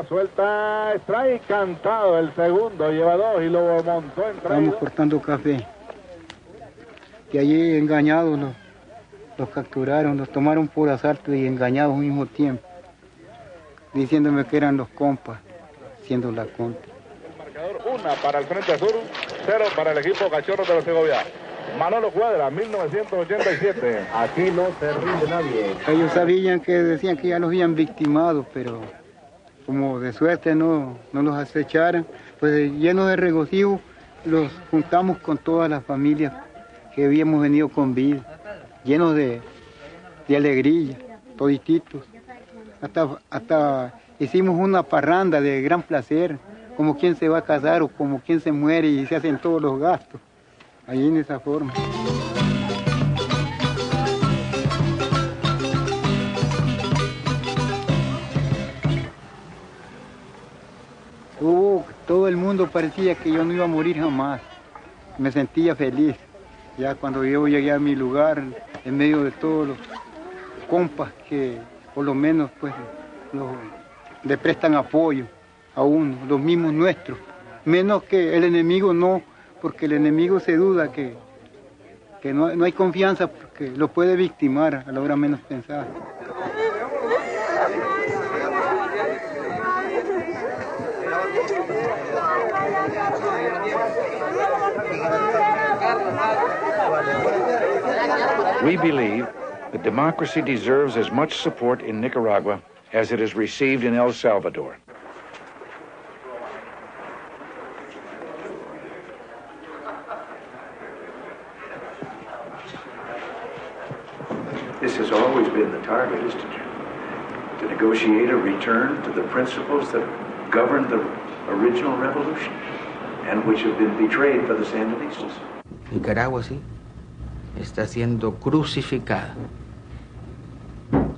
suelta, strike cantado, el segundo, lleva 2 y lo montó en traído. Estamos cortando café. Y allí engañados los capturaron, los tomaron por asalto y engañados al mismo tiempo, diciéndome que eran los compas, siendo la contra. El marcador, 1 para el Frente Sur, 0 para el equipo Cachorros de la Segovia. Manolo Cuadra, 1987. Aquí no se rinde nadie. Ellos sabían que decían que ya los habían victimado, pero como de suerte no los acecharan, pues llenos de regocijo los juntamos con todas las familias que habíamos venido con vida, llenos de alegría, todititos. Hasta hicimos una parranda de gran placer, como quien se va a casar o como quien se muere y se hacen todos los gastos, ahí en esa forma. Todo el mundo parecía que yo no iba a morir jamás. Me sentía feliz. Ya cuando yo llegué a mi lugar, en medio de todos los compas que por lo menos pues le prestan apoyo a uno, los mismos nuestros. Menos que el enemigo no, porque el enemigo se duda que no hay confianza porque lo puede victimar a la hora menos pensada. We believe that democracy deserves as much support in Nicaragua as it has received in El Salvador. This has always been the target, is to negotiate a return to the principles that governed the original revolution and which have been betrayed by the Sandinistas. Nicaragua, sí, está siendo crucificada,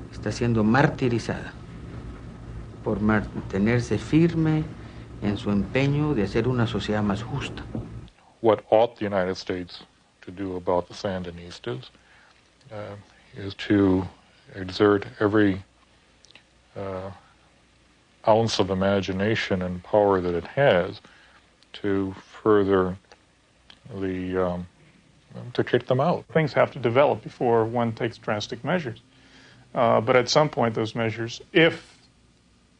está siendo martirizada por mantenerse firme en su empeño de hacer una sociedad más justa. What ought the United States to do about the Sandinistas is to exert every ounce of imagination and power that it has to further to kick them out. Things have to develop before one takes drastic measures. But at some point, those measures, if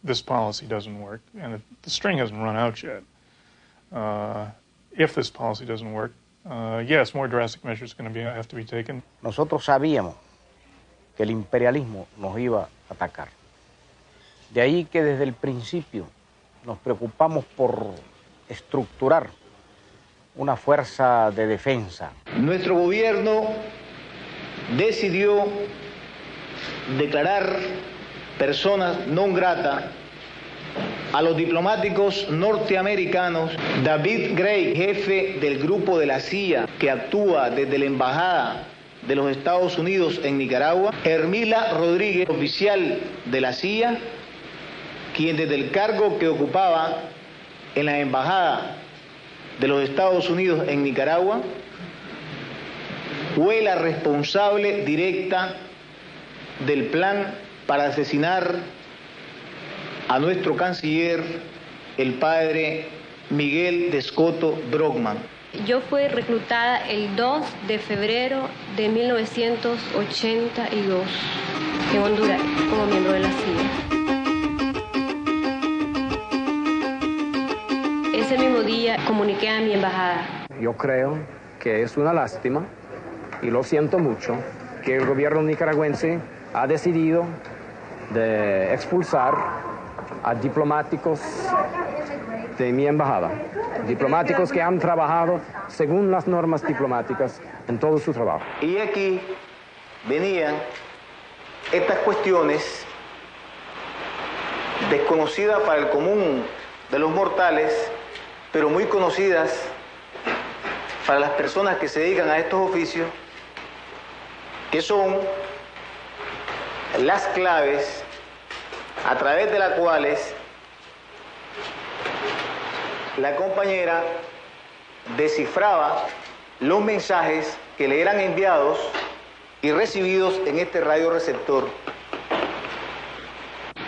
this policy doesn't work, and the string hasn't run out yet, if this policy doesn't work, yes, more drastic measures are going to have to be taken. Nosotros sabíamos que el imperialismo nos iba a atacar. De ahí que desde el principio nos preocupamos por estructurar una fuerza de defensa. Nuestro gobierno decidió declarar personas non grata a los diplomáticos norteamericanos David Gray, jefe del grupo de la CIA que actúa desde la Embajada de los Estados Unidos en Nicaragua, Hermila Rodríguez, oficial de la CIA, quien desde el cargo que ocupaba en la Embajada de los Estados Unidos en Nicaragua, fue la responsable directa del plan para asesinar a nuestro canciller, el padre Miguel de Escoto Brockman. Yo fui reclutada el 2 de febrero de 1982 en Honduras como miembro de la CIA. Ese mismo día comuniqué a mi embajada. Yo creo que es una lástima, y lo siento mucho, que el gobierno nicaragüense ha decidido de expulsar a diplomáticos de mi embajada, diplomáticos que han trabajado según las normas diplomáticas en todo su trabajo. Y aquí venían estas cuestiones desconocidas para el común de los mortales, pero muy conocidas para las personas que se dedican a estos oficios, que son las claves a través de las cuales la compañera descifraba los mensajes que le eran enviados y recibidos en este radioreceptor.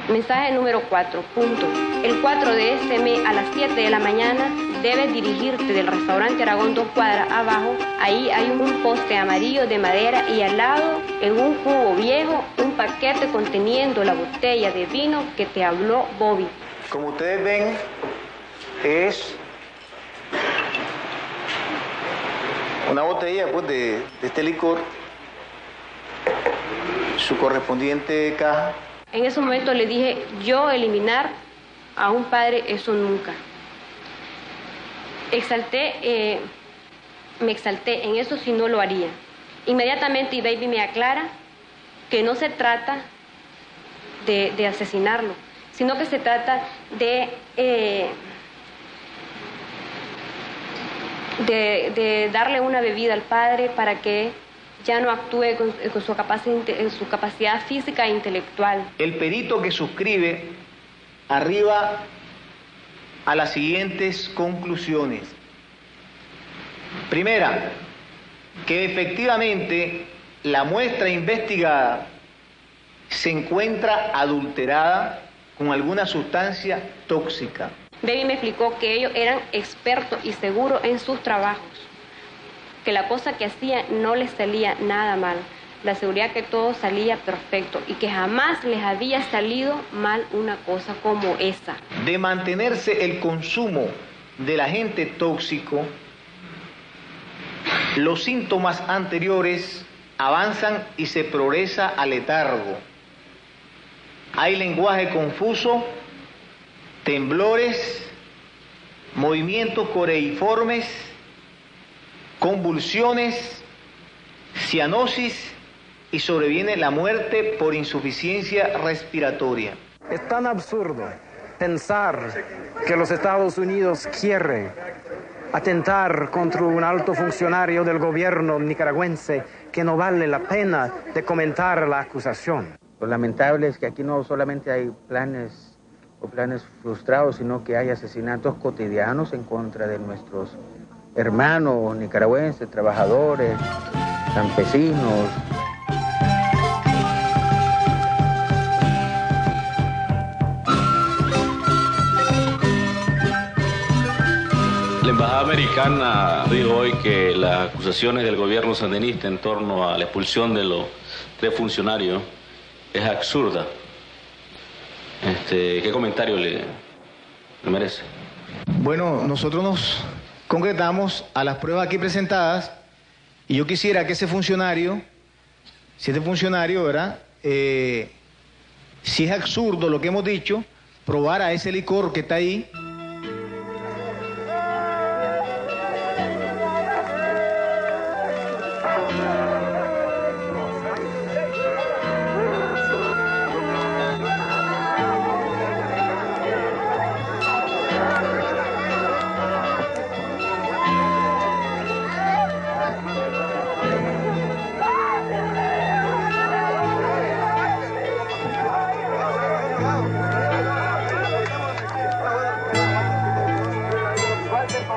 Mensaje número 4, punto. El 4 de este mes a las 7 de la mañana debes dirigirte del restaurante Aragón 2 cuadras abajo. Ahí hay un poste amarillo de madera y al lado, en un cubo viejo, un paquete conteniendo la botella de vino que te habló Bobby. Como ustedes ven, es una botella pues, de este licor, su correspondiente caja. En ese momento le dije, yo eliminar a un padre, eso nunca. Me exalté, en eso sí no lo haría. Inmediatamente y Baby me aclara que no se trata de asesinarlo, sino que se trata de darle una bebida al padre para que ya no actúe con su capacidad física e intelectual. El perito que suscribe arriba a las siguientes conclusiones. Primera, que efectivamente la muestra investigada se encuentra adulterada con alguna sustancia tóxica. Baby me explicó que ellos eran expertos y seguros en sus trabajos, que la cosa que hacían no les salía nada mal, la seguridad que todo salía perfecto y que jamás les había salido mal una cosa como esa. De mantenerse el consumo del agente tóxico, los síntomas anteriores avanzan y se progresa al letargo. Hay lenguaje confuso, temblores, movimientos coreiformes, convulsiones, cianosis y sobreviene la muerte por insuficiencia respiratoria. Es tan absurdo pensar que los Estados Unidos quieren atentar contra un alto funcionario del gobierno nicaragüense que no vale la pena de comentar la acusación. Lo lamentable es que aquí no solamente hay planes frustrados, sino que hay asesinatos cotidianos en contra de nuestros hermanos nicaragüenses, trabajadores, campesinos. La Embajada Americana dijo hoy que las acusaciones del gobierno sandinista en torno a la expulsión de los 3 funcionarios es absurda. ¿Qué comentario le merece? Bueno, nosotros nos concretamos a las pruebas aquí presentadas y yo quisiera que ese funcionario, si este funcionario, ¿verdad? Si es absurdo lo que hemos dicho, probara ese licor que está ahí.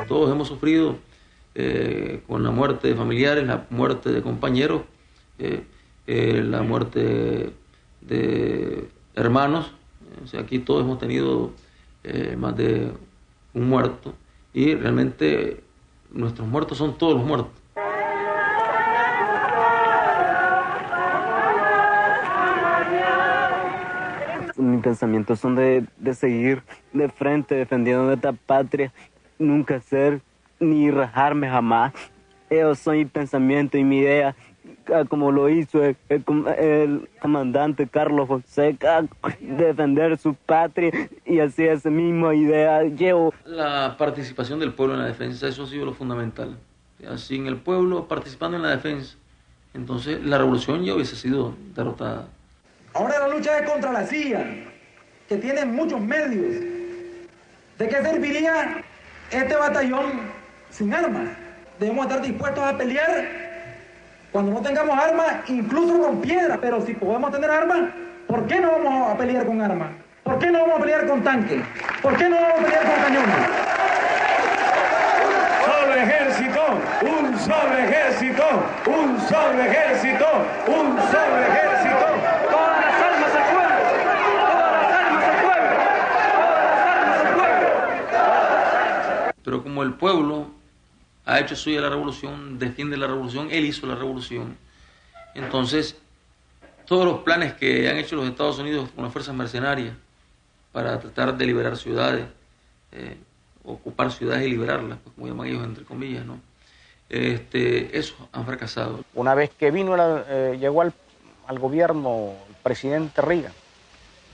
Todos hemos sufrido con la muerte de familiares, la muerte de compañeros, la muerte de hermanos. O sea, aquí todos hemos tenido más de un muerto y realmente nuestros muertos son todos los muertos. Mis pensamientos son de seguir de frente defendiendo nuestra patria, nunca ser ni rajarme jamás. Esos son mis pensamientos y mi idea, como lo hizo el comandante Carlos Fonseca, defender su patria, y así esa misma idea llevo. La participación del pueblo en la defensa, eso ha sido lo fundamental. Sin el pueblo participando en la defensa, entonces la revolución ya hubiese sido derrotada. Ahora la lucha es contra la CIA, que tiene muchos medios. ¿De qué serviría este batallón sin armas? Debemos estar dispuestos a pelear cuando no tengamos armas, incluso con piedras. Pero si podemos tener armas, ¿por qué no vamos a pelear con armas? ¿Por qué no vamos a pelear con tanques? ¿Por qué no vamos a pelear con cañones? ¡Solo ejército! ¡Un solo ejército! ¡Un solo ejército! ¡Un solo ejército! ¡Todas las almas al pueblo! ¡Todas las almas al pueblo! ¡Todas las pero como el pueblo ha hecho suya la revolución, defiende la revolución, él hizo la revolución. Entonces, todos los planes que han hecho los Estados Unidos con las fuerzas mercenarias para tratar de liberar ciudades, ocupar ciudades y liberarlas, pues, como llaman ellos entre comillas, ¿no? Esos han fracasado. Una vez que llegó al gobierno el presidente Reagan,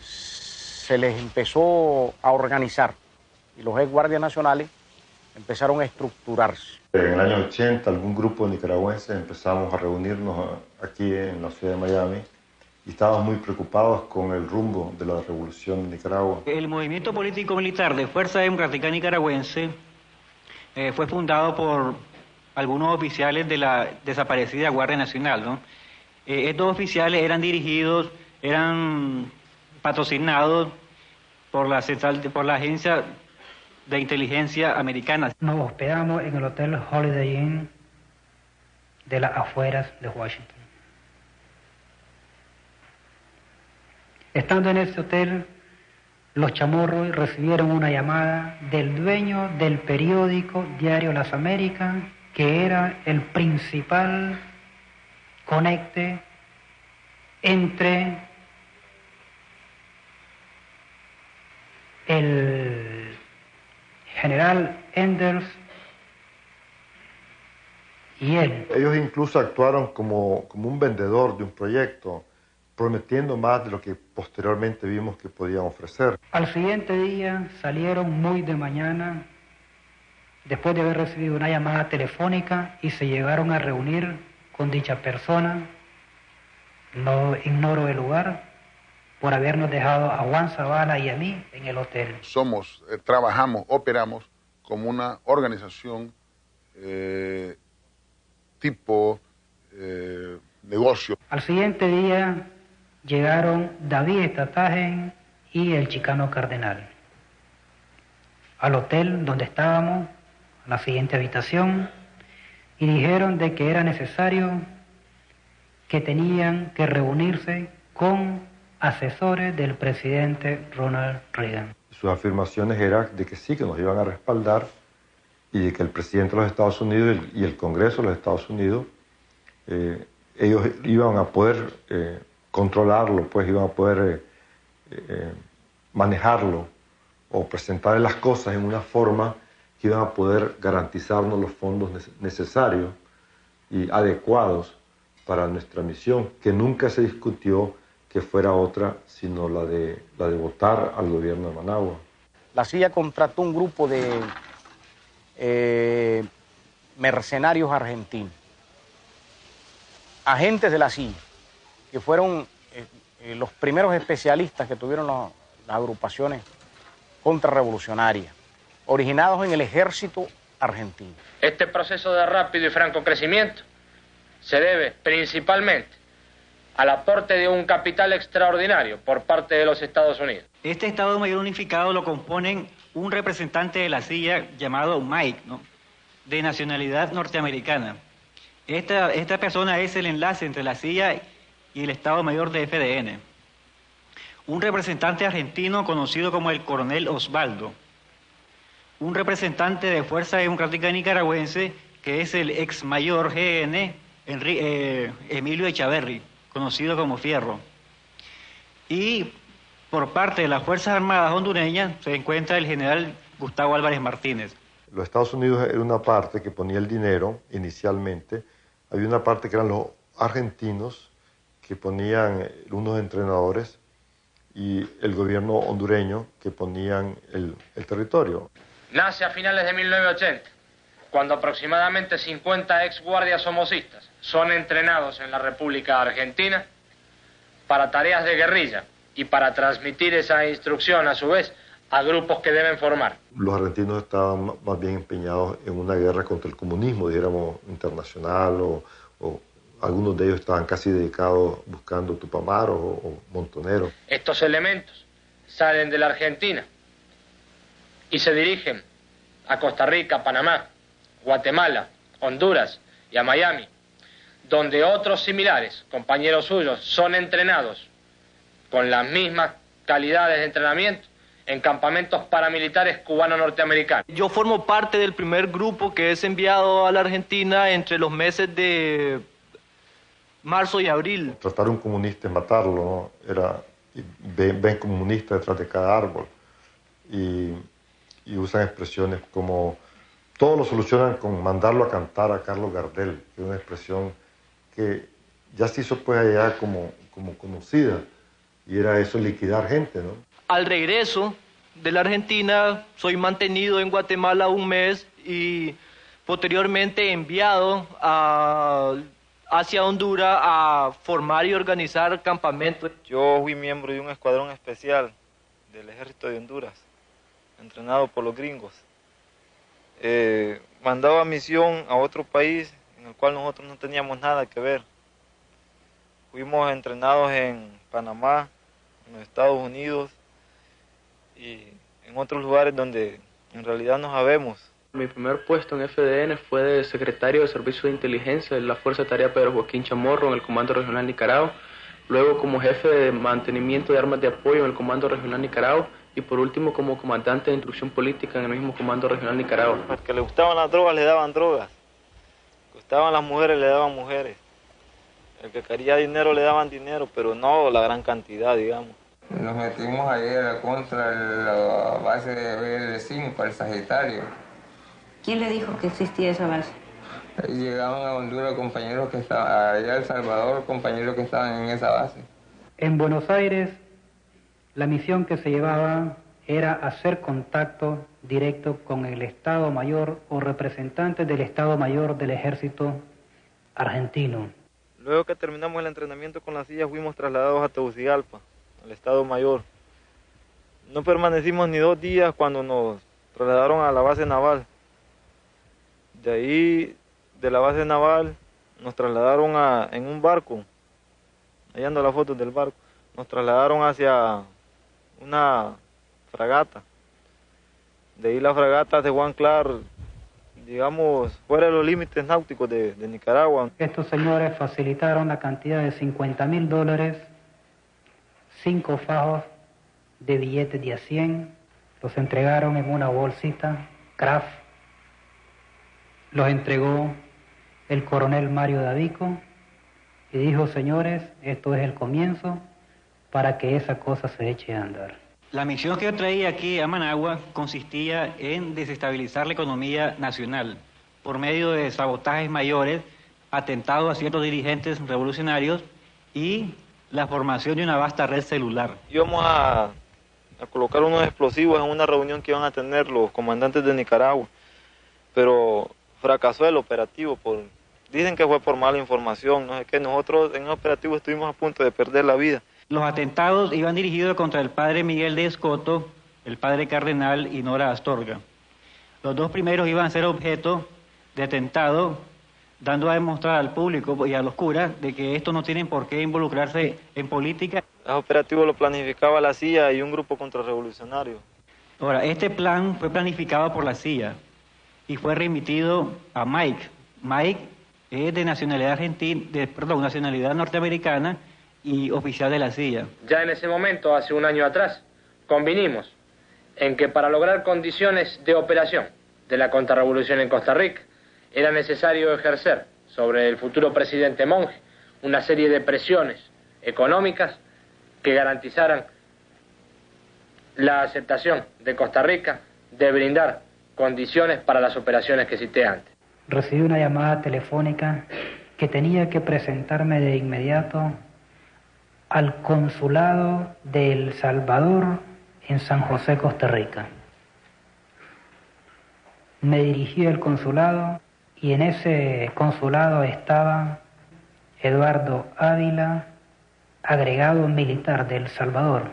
se les empezó a organizar y los ex guardias nacionales empezaron a estructurarse. En el año 80, algún grupo de nicaragüenses empezamos a reunirnos aquí en la ciudad de Miami y estábamos muy preocupados con el rumbo de la revolución de Nicaragua. El movimiento político-militar de Fuerza Democrática Nicaragüense fue fundado por algunos oficiales de la desaparecida Guardia Nacional, ¿no? Estos oficiales eran patrocinados por la agencia de inteligencia americana. Nos hospedamos en el Hotel Holiday Inn de las afueras de Washington. Estando en este hotel, los chamorros recibieron una llamada del dueño del periódico Diario Las Américas, que era el principal conecte entre el general Enders y él. Ellos incluso actuaron como un vendedor de un proyecto, prometiendo más de lo que posteriormente vimos que podían ofrecer. Al siguiente día salieron muy de mañana, después de haber recibido una llamada telefónica, y se llegaron a reunir con dicha persona. No ignoro el lugar, por habernos dejado a Juan Zavala y a mí en el hotel. Trabajamos, operamos como una organización tipo negocio. Al siguiente día llegaron David Estatagen y el Chicano Cardenal al hotel donde estábamos, a la siguiente habitación, y dijeron de que era necesario que tenían que reunirse con asesores del presidente Ronald Reagan. Sus afirmaciones eran de que sí, que nos iban a respaldar y de que el presidente de los Estados Unidos y el Congreso de los Estados Unidos, ellos iban a poder controlarlo, pues iban a poder manejarlo o presentar las cosas en una forma que iban a poder garantizarnos los fondos necesarios y adecuados para nuestra misión, que nunca se discutió que fuera otra, sino la de votar al gobierno de Managua. La CIA contrató un grupo de mercenarios argentinos, agentes de la CIA, que fueron los primeros especialistas que tuvieron las agrupaciones contrarrevolucionarias, originados en el ejército argentino. Este proceso de rápido y franco crecimiento se debe principalmente al aporte de un capital extraordinario por parte de los Estados Unidos. Este Estado Mayor Unificado lo componen un representante de la CIA llamado Mike, ¿no?, de nacionalidad norteamericana. Esta persona es el enlace entre la CIA y el Estado Mayor de FDN. Un representante argentino conocido como el coronel Osvaldo. Un representante de Fuerza Democrática Nicaragüense que es el ex mayor GN Emilio Echaverri, conocido como Fierro. Y por parte de las Fuerzas Armadas hondureñas se encuentra el general Gustavo Álvarez Martínez. Los Estados Unidos era una parte que ponía el dinero inicialmente, había una parte que eran los argentinos que ponían unos entrenadores y el gobierno hondureño que ponían el territorio. Nace a finales de 1980, cuando aproximadamente 50 ex guardias somocistas son entrenados en la República Argentina para tareas de guerrilla y para transmitir esa instrucción a su vez a grupos que deben formar. Los argentinos estaban más bien empeñados en una guerra contra el comunismo, dijéramos, internacional, o algunos de ellos estaban casi dedicados buscando tupamaros o montoneros. Estos elementos salen de la Argentina y se dirigen a Costa Rica, Panamá, Guatemala, Honduras y a Miami, donde otros similares, compañeros suyos, son entrenados con las mismas calidades de entrenamiento en campamentos paramilitares cubano-norteamericanos. Yo formo parte del primer grupo que es enviado a la Argentina entre los meses de marzo y abril. Tratar a un comunista y matarlo, ¿no? Ven comunista detrás de cada árbol y usan expresiones como todo lo solucionan con mandarlo a cantar a Carlos Gardel, que es una expresión que ya se hizo pues allá como conocida, y era eso, liquidar gente, ¿no? Al regreso de la Argentina soy mantenido en Guatemala un mes y posteriormente enviado hacia Honduras a formar y organizar campamentos. Yo fui miembro de un escuadrón especial del ejército de Honduras, entrenado por los gringos. Mandaba misión a otro país en el cual nosotros no teníamos nada que ver. Fuimos entrenados en Panamá, en los Estados Unidos y en otros lugares donde en realidad no sabemos. Mi primer puesto en FDN fue de secretario de Servicio de Inteligencia de la Fuerza de Tarea Pedro Joaquín Chamorro en el Comando Regional Nicaragua, luego como jefe de mantenimiento de armas de apoyo en el Comando Regional Nicaragua y por último como comandante de instrucción política en el mismo Comando Regional Nicaragua. Al que le gustaban las drogas le daban drogas, le gustaban las mujeres le daban mujeres, el que quería dinero le daban dinero, pero no la gran cantidad, digamos. Nos metimos ayer contra la base de BL5, el Sagitario. ¿Quién le dijo que existía esa base? Llegaban a Honduras compañeros que estaban allá, El Salvador, compañeros que estaban en esa base. En Buenos Aires, la misión que se llevaba era hacer contacto directo con el Estado Mayor o representantes del Estado Mayor del Ejército Argentino. Luego que terminamos el entrenamiento con la CIA, fuimos trasladados a Tegucigalpa, al Estado Mayor. No permanecimos ni 2 días cuando nos trasladaron a la base naval. De ahí, de la base naval, nos trasladaron en un barco. Ahí ando la foto del barco. Nos trasladaron hacia una fragata. De ahí la fragata de Juan Clar, digamos, fuera de los límites náuticos de Nicaragua. Estos señores facilitaron la cantidad de $50.000, 5 fajos de billetes de a 100, los entregaron en una bolsita, Kraft, los entregó el coronel Mario Davico y dijo, señores, esto es el comienzo para que esa cosa se eche a andar. La misión que yo traía aquí a Managua consistía en desestabilizar la economía nacional por medio de sabotajes mayores, atentados a ciertos dirigentes revolucionarios y la formación de una vasta red celular. Íbamos a colocar unos explosivos en una reunión que iban a tener los comandantes de Nicaragua, pero fracasó el operativo. Dicen que fue por mala información, no sé qué. Nosotros en el operativo estuvimos a punto de perder la vida. Los atentados iban dirigidos contra el padre Miguel de Escoto, el padre cardenal y Nora Astorga. Los 2 primeros iban a ser objeto de atentado, dando a demostrar al público y a los curas de que estos no tienen por qué involucrarse en política. El operativo lo planificaba la CIA y un grupo contrarrevolucionario. Ahora, este plan fue planificado por la CIA y fue remitido a Mike. Mike es de nacionalidad nacionalidad norteamericana y oficial de la CIA. Ya en ese momento, hace un año atrás, convinimos en que para lograr condiciones de operación de la contrarrevolución en Costa Rica era necesario ejercer sobre el futuro presidente Monge una serie de presiones económicas que garantizaran la aceptación de Costa Rica de brindar condiciones para las operaciones que cité antes. Recibí una llamada telefónica que tenía que presentarme de inmediato al consulado de El Salvador en San José, Costa Rica. Me dirigí al consulado y en ese consulado estaba Eduardo Ávila, agregado militar de El Salvador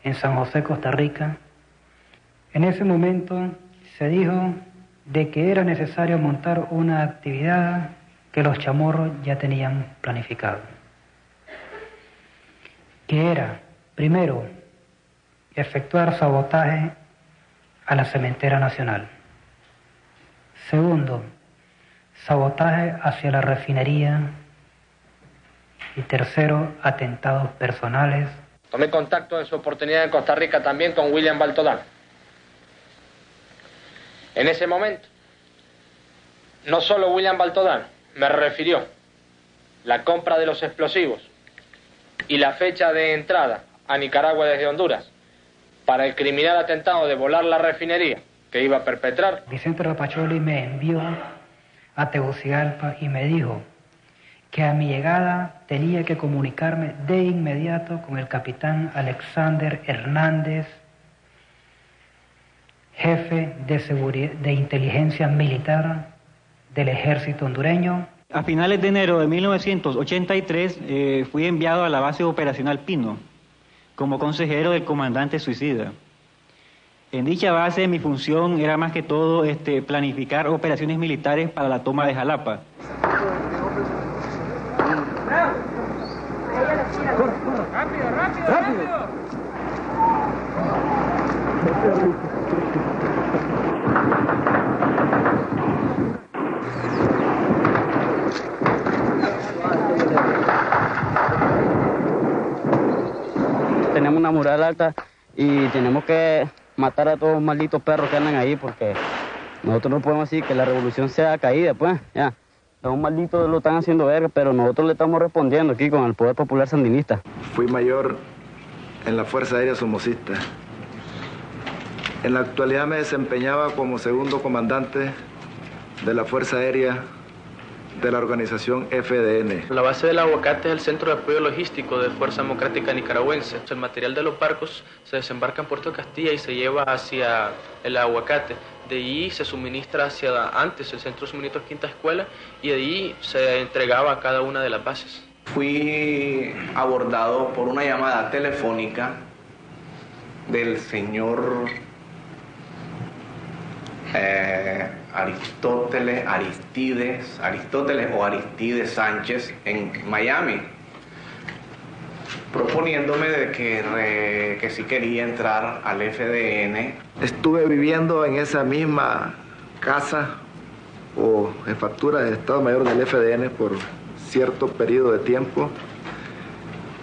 en San José, Costa Rica. En ese momento se dijo de que era necesario montar una actividad que los chamorros ya tenían planificado, que era, primero, efectuar sabotaje a la Cementera Nacional. Segundo, sabotaje hacia la refinería. Y tercero, atentados personales. Tomé contacto en su oportunidad en Costa Rica también con William Baltodano. En ese momento, no solo William Baltodano me refirió la compra de los explosivos y la fecha de entrada a Nicaragua desde Honduras para el criminal atentado de volar la refinería que iba a perpetrar. Vicente Rapacholi me envió a Tegucigalpa y me dijo que a mi llegada tenía que comunicarme de inmediato con el capitán Alexander Hernández, jefe de inteligencia militar del ejército hondureño. A finales de enero de 1983 fui enviado a la base operacional Pino como consejero del comandante suicida. En dicha base mi función era más que todo planificar operaciones militares para la toma de Jalapa. ¡Rápido, rápido, rápido! Tenemos una mural alta y tenemos que matar a todos los malditos perros que andan ahí, porque nosotros no podemos decir que la revolución sea caída, pues, ya. Los malditos lo están haciendo verga, pero nosotros le estamos respondiendo aquí con el Poder Popular Sandinista. Fui mayor en la Fuerza Aérea Somocista. En la actualidad me desempeñaba como segundo comandante de la Fuerza Aérea de la organización FDN. La base del Aguacate es el centro de apoyo logístico de Fuerza Democrática Nicaragüense. El material de los barcos se desembarca en Puerto Castilla y se lleva hacia el Aguacate. De allí se suministra hacia antes el centro de suministros Quinta Escuela y de allí se entregaba a cada una de las bases. Fui abordado por una llamada telefónica del señor Aristóteles o Aristides Sánchez en Miami, proponiéndome de que si quería entrar al FDN. Estuve viviendo en esa misma casa o jefatura de Estado Mayor del FDN por cierto periodo de tiempo,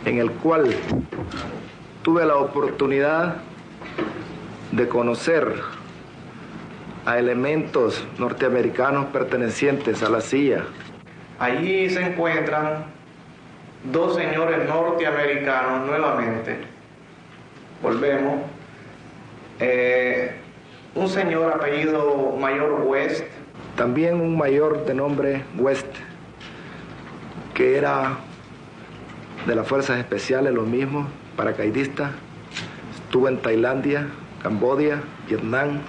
en el cual tuve la oportunidad de conocer a elementos norteamericanos pertenecientes a la CIA. Allí se encuentran dos señores norteamericanos nuevamente. Volvemos. Un señor apellido Mayor West. También un mayor de nombre West, que era de las Fuerzas Especiales, lo mismo, paracaidista. Estuvo en Tailandia, Camboya, Vietnam,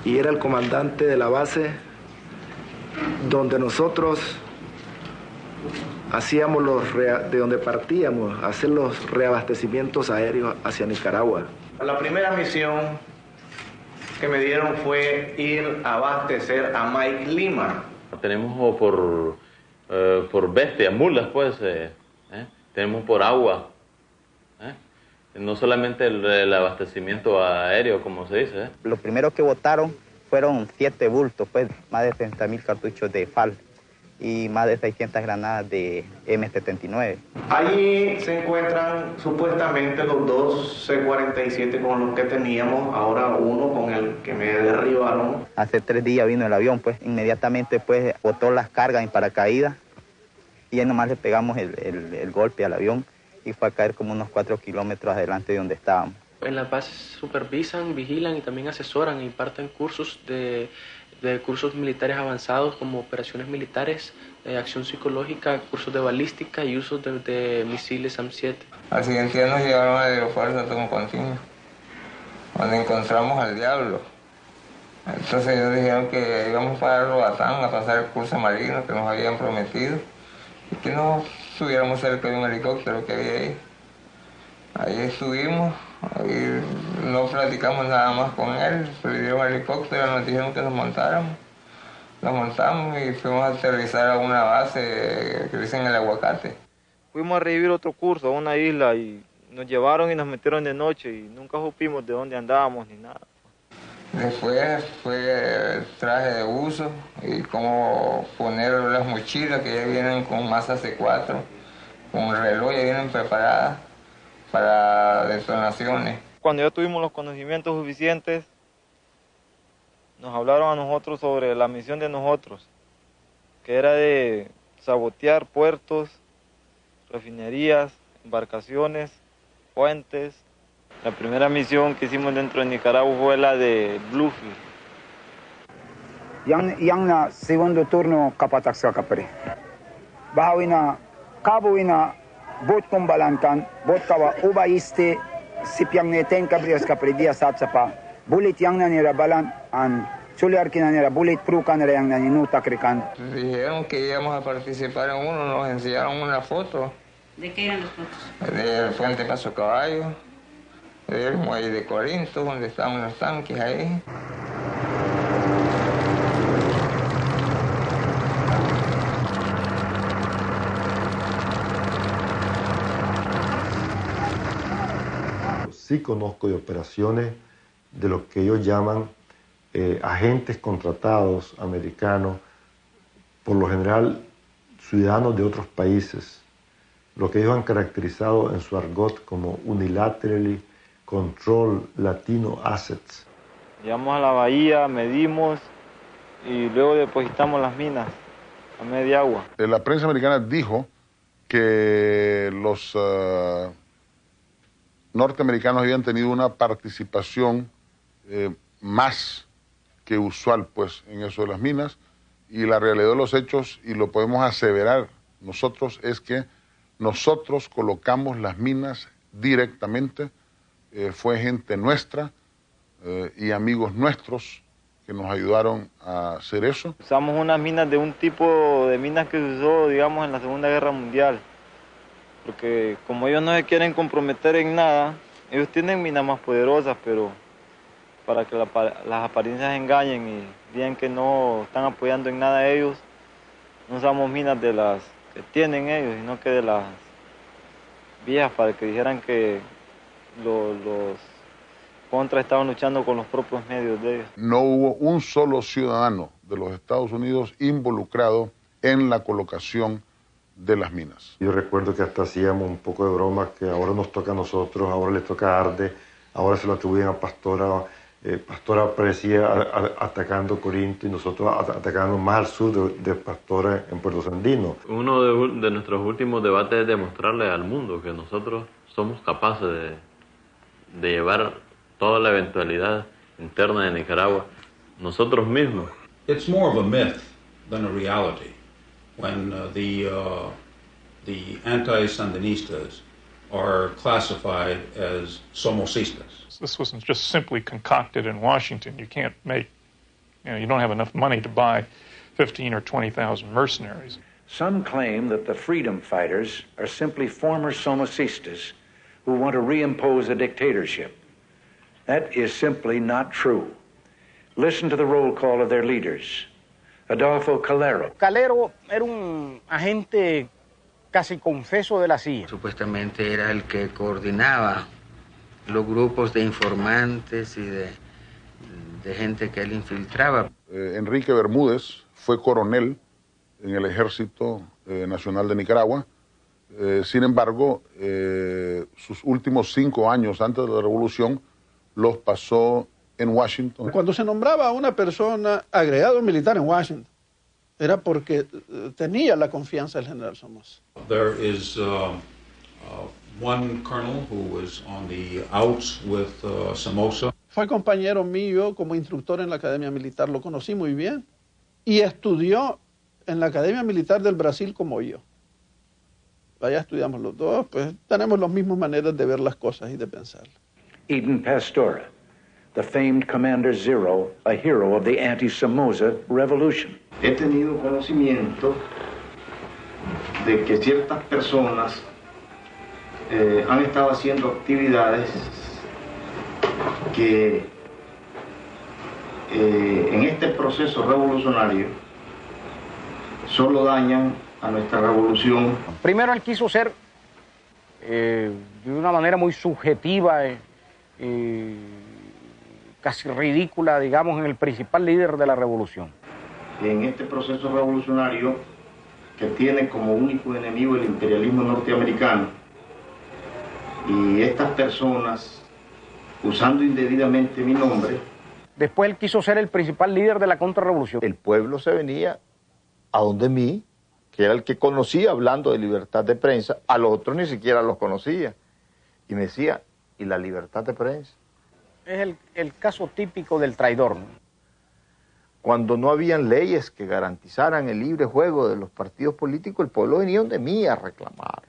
y era el comandante de la base donde nosotros hacíamos de donde partíamos a hacer los reabastecimientos aéreos hacia Nicaragua. La primera misión que me dieron fue ir a abastecer a Mike Lima. Tenemos por bestias, mulas, pues, tenemos por agua, no solamente el abastecimiento aéreo, como se dice. Los primeros que votaron fueron 7 bultos, pues, más de 30.000 cartuchos de FAL y más de 600 granadas de M79. Allí se encuentran supuestamente los dos C-47 con los que teníamos, ahora uno con el que me derribaron. Hace 3 días vino el avión, pues, inmediatamente pues botó las cargas en paracaídas y ahí nomás le pegamos el golpe al avión y fue a caer como unos 4 kilómetros adelante de donde estábamos. En las bases supervisan, vigilan y también asesoran e imparten cursos de cursos militares avanzados como operaciones militares, acción psicológica, cursos de balística y usos de misiles SAM-7. Al siguiente día nos llevaron al aeropuerto de Tomocontiño, donde encontramos al diablo. Entonces ellos dijeron que íbamos para Roatán a pasar el curso marino que nos habían prometido y que nos subiéramos cerca de un helicóptero que había ahí. Ahí estuvimos, ahí no platicamos nada más con él, subieron el helicóptero, nos dijeron que nos montáramos. Nos montamos y fuimos a aterrizar a una base que dicen el Aguacate. Fuimos a revivir otro curso a una isla y nos llevaron y nos metieron de noche y nunca supimos de dónde andábamos ni nada. Después fue el traje de uso y cómo poner las mochilas que ya vienen con masa C4, con el reloj ya vienen preparadas. para detonaciones. Cuando ya tuvimos los conocimientos suficientes, nos hablaron a nosotros sobre la misión de nosotros, que era de sabotear puertos, refinerías, embarcaciones, puentes. La primera misión que hicimos dentro de Nicaragua fue la de Bluefield. Yang na segundo turno kapatak sa kapre. Bahawina kabuina bot kumbalantan bot kawa ubaiste sipyang neten kabrias kapre dia satsapa bulit yang na nirabalan an suliar kinanera bulit prukan yang na ninuta krikan. Dijeron que íbamos a participar en uno, nos enseñaron una foto. ¿De qué eran las fotos? Del puente Paso Caballo, del muelle de Corinto, donde estaban los tanques ahí. Sí conozco de operaciones de lo que ellos llaman agentes contratados americanos, por lo general ciudadanos de otros países, lo que ellos han caracterizado en su argot como Unilaterally Control Latino Assets. Llegamos a la bahía, medimos y luego depositamos las minas a media agua. La prensa americana dijo que los norteamericanos habían tenido una participación más que usual pues en eso de las minas, y la realidad de los hechos, y lo podemos aseverar nosotros, es que nosotros colocamos las minas directamente, fue gente nuestra y amigos nuestros que nos ayudaron a hacer eso. Usamos unas minas de un tipo de minas que se usó, digamos, en la Segunda Guerra Mundial, porque como ellos no se quieren comprometer en nada, ellos tienen minas más poderosas, pero para que las apariencias engañen y digan que no están apoyando en nada a ellos, no usamos minas de las que tienen ellos, sino que de las viejas, para que dijeran que los contras estaban luchando con los propios medios de ellos. No hubo un solo ciudadano de los Estados Unidos involucrado en la colocación de las minas. Yo recuerdo que hasta hacíamos un poco de broma, que ahora nos toca a nosotros, ahora les toca a Arde, ahora se lo atribuyen a Pastora. Pastora aparecía atacando Corinto y nosotros atacando más al sur de Pastora en Puerto Sandino. Uno de nuestros últimos debates es demostrarle al mundo que nosotros somos capaces de llevar toda la eventualidad interna de Nicaragua nosotros mismos. It's more of a myth than a reality when the anti-Sandinistas are classified as Somocistas. This wasn't just simply concocted in Washington. You can't make, you don't have enough money to buy 15 or 20,000 mercenaries. Some claim that the freedom fighters are simply former Somocistas who want to reimpose a dictatorship. That is simply not true. Listen to the roll call of their leaders. Adolfo Calero. Calero era un agente casi confeso de la CIA. Supuestamente era el que coordinaba los grupos de informantes y de gente que él infiltraba. Enrique Bermúdez fue coronel en el Ejército Nacional de Nicaragua. Sin embargo, sus últimos 5 años antes de la revolución los pasó en Washington. Cuando se nombraba a una persona agregado militar en Washington, era porque tenía la confianza del general Somoza. There is one colonel who was on the outs with Somoza. Fue compañero mío como instructor en la Academia Militar, lo conocí muy bien, y estudió en la Academia Militar del Brasil como yo. Allá estudiamos los dos, pues tenemos las mismas maneras de ver las cosas y de pensar. Eden Pastora, the famed Commander Zero, a hero of the anti-Somoza revolution. He tenido conocimiento de que ciertas personas han estado haciendo actividades que en este proceso revolucionario solo dañan a nuestra revolución. Primero él quiso ser de una manera muy subjetiva, casi ridícula, digamos, en el principal líder de la revolución. En este proceso revolucionario que tiene como único enemigo el imperialismo norteamericano, y estas personas, usando indebidamente mi nombre. Después él quiso ser el principal líder de la contrarrevolución. El pueblo se venía a donde mí, que era el que conocía hablando de libertad de prensa, al otro ni siquiera los conocía. Y me decía, ¿y la libertad de prensa? Es el caso típico del traidor, ¿no? Cuando no habían leyes que garantizaran el libre juego de los partidos políticos, el pueblo venía donde mí a reclamar.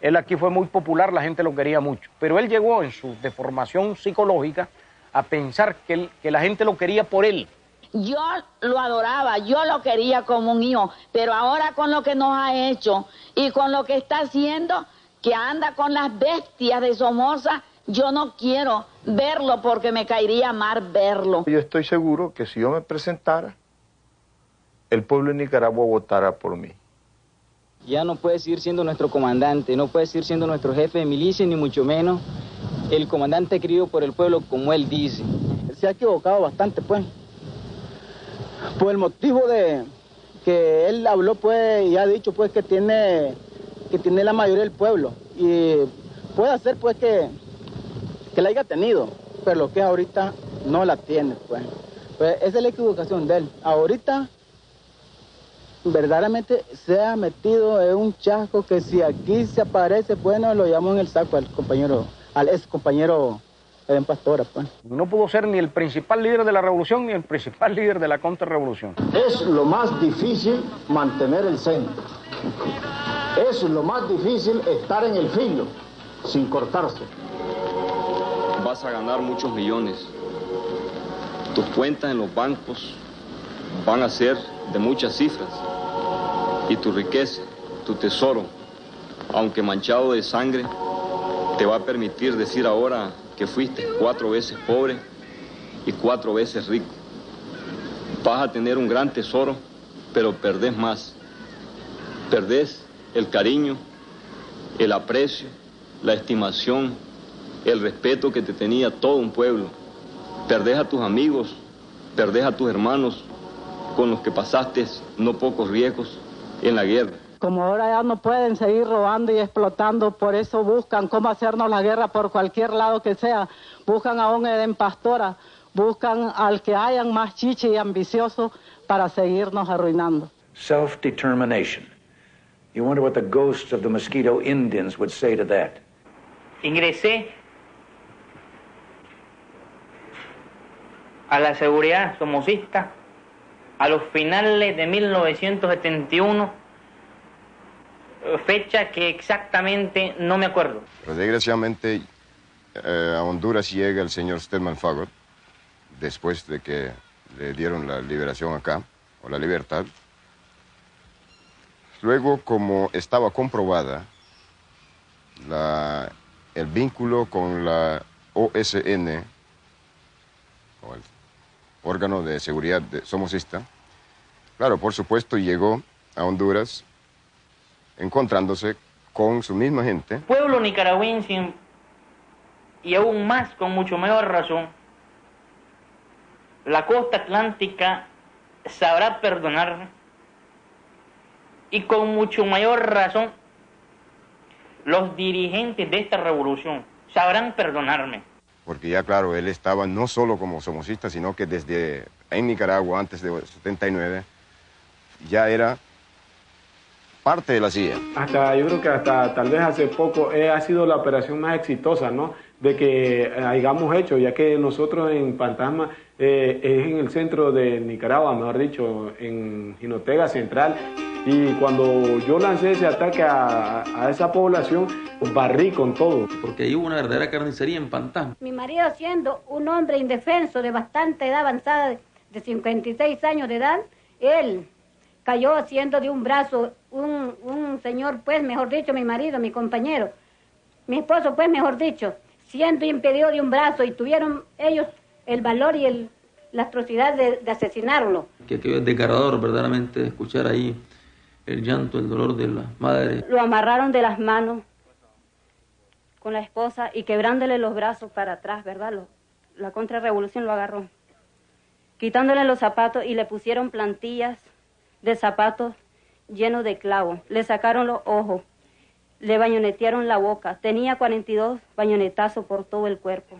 Él aquí fue muy popular, la gente lo quería mucho, pero él llegó en su deformación psicológica a pensar que la gente lo quería por él. Yo lo adoraba, yo lo quería como un hijo, pero ahora con lo que nos ha hecho y con lo que está haciendo, que anda con las bestias de Somoza, yo no quiero verlo porque me caería mal verlo. Yo estoy seguro que si yo me presentara, el pueblo de Nicaragua votara por mí. Ya no puede seguir siendo nuestro comandante, no puede seguir siendo nuestro jefe de milicia, ni mucho menos el comandante querido por el pueblo, como él dice. Se ha equivocado bastante, pues. Por el motivo de que él habló, pues, y ha dicho, pues, que tiene la mayoría del pueblo. Y puede ser, pues, que la haya tenido, pero lo que ahorita no la tiene, pues. Pues esa es la equivocación de él. Ahorita, verdaderamente, se ha metido en un chasco que si aquí se aparece, bueno, lo llamo en el saco al ex compañero Edén Pastora, pues. No pudo ser ni el principal líder de la revolución, ni el principal líder de la contrarrevolución. Es lo más difícil mantener el centro. Es lo más difícil estar en el filo, sin cortarse. Vas a ganar muchos millones. Tus cuentas en los bancos van a ser de muchas cifras. Y tu riqueza, tu tesoro, aunque manchado de sangre, te va a permitir decir ahora que fuiste 4 veces pobre y 4 veces rico. Vas a tener un gran tesoro, pero perdés más. Perdés el cariño, el aprecio, la estimación, el respeto que te tenía todo un pueblo. Perdés a tus amigos, perdés a tus hermanos, con los que pasaste no pocos riesgos en la guerra. Como ahora ya no pueden seguir robando y explotando, por eso buscan cómo hacernos la guerra por cualquier lado que sea. Buscan a un Edén Pastora, buscan al que hayan más chiche y ambicioso para seguirnos arruinando. Self-determination. You wonder what the ghosts of the Mosquito Indians would say to that. Ingresé a la seguridad somocista a los finales de 1971, fecha que exactamente no me acuerdo. Desgraciadamente a Honduras llega el señor Stedman Fagot después de que le dieron la liberación acá, o la libertad. Luego, como estaba comprobada el vínculo con la OSN, o el órgano de seguridad somocista, claro, por supuesto, llegó a Honduras encontrándose con su misma gente. Pueblo nicaragüense, y aún más, con mucho mayor razón, la costa atlántica sabrá perdonarme, y con mucho mayor razón, los dirigentes de esta revolución sabrán perdonarme. Porque ya, claro, él estaba no solo como somocista, sino que desde en Nicaragua, antes de 79, ya era parte de la CIA. Yo creo que hasta tal vez hace poco ha sido la operación más exitosa, ¿no?, de que hayamos hecho, ya que nosotros en Fantasma es en el centro de Nicaragua, mejor dicho, en Jinotega Central, y cuando yo lancé ese ataque a esa población, barrí con todo. Porque ahí hubo una verdadera carnicería en Fantasma. Mi marido, siendo un hombre indefenso de bastante edad avanzada, de 56 años de edad, él cayó haciendo de un brazo un señor, pues, mejor dicho, mi marido, mi compañero, mi esposo, pues, mejor dicho, siendo impedido de un brazo, y tuvieron ellos el valor y la atrocidad de asesinarlo. Que aquello es desgarrador, verdaderamente, escuchar ahí el llanto, el dolor de la madre. Lo amarraron de las manos con la esposa y quebrándole los brazos para atrás, ¿verdad? La contrarrevolución lo agarró, quitándole los zapatos, y le pusieron plantillas de zapatos llenos de clavos. Le sacaron los ojos, Le bañonetearon la boca, tenía 42 bañonetazos por todo el cuerpo.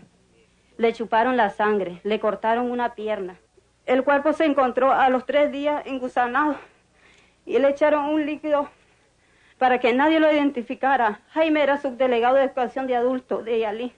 Le chuparon la sangre, le cortaron una pierna. El cuerpo se encontró a los 3 días engusanado y le echaron un líquido para que nadie lo identificara. Jaime era subdelegado de educación de adultos de Yalí.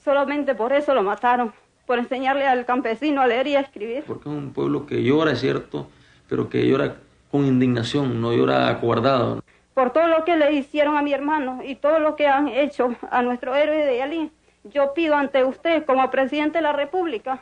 Solamente por eso lo mataron, por enseñarle al campesino a leer y a escribir. Porque es un pueblo que llora, es cierto, pero que llora con indignación, no llora acobardado. Por todo lo que le hicieron a mi hermano y todo lo que han hecho a nuestro héroe de Yalí, yo pido ante usted, como presidente de la República,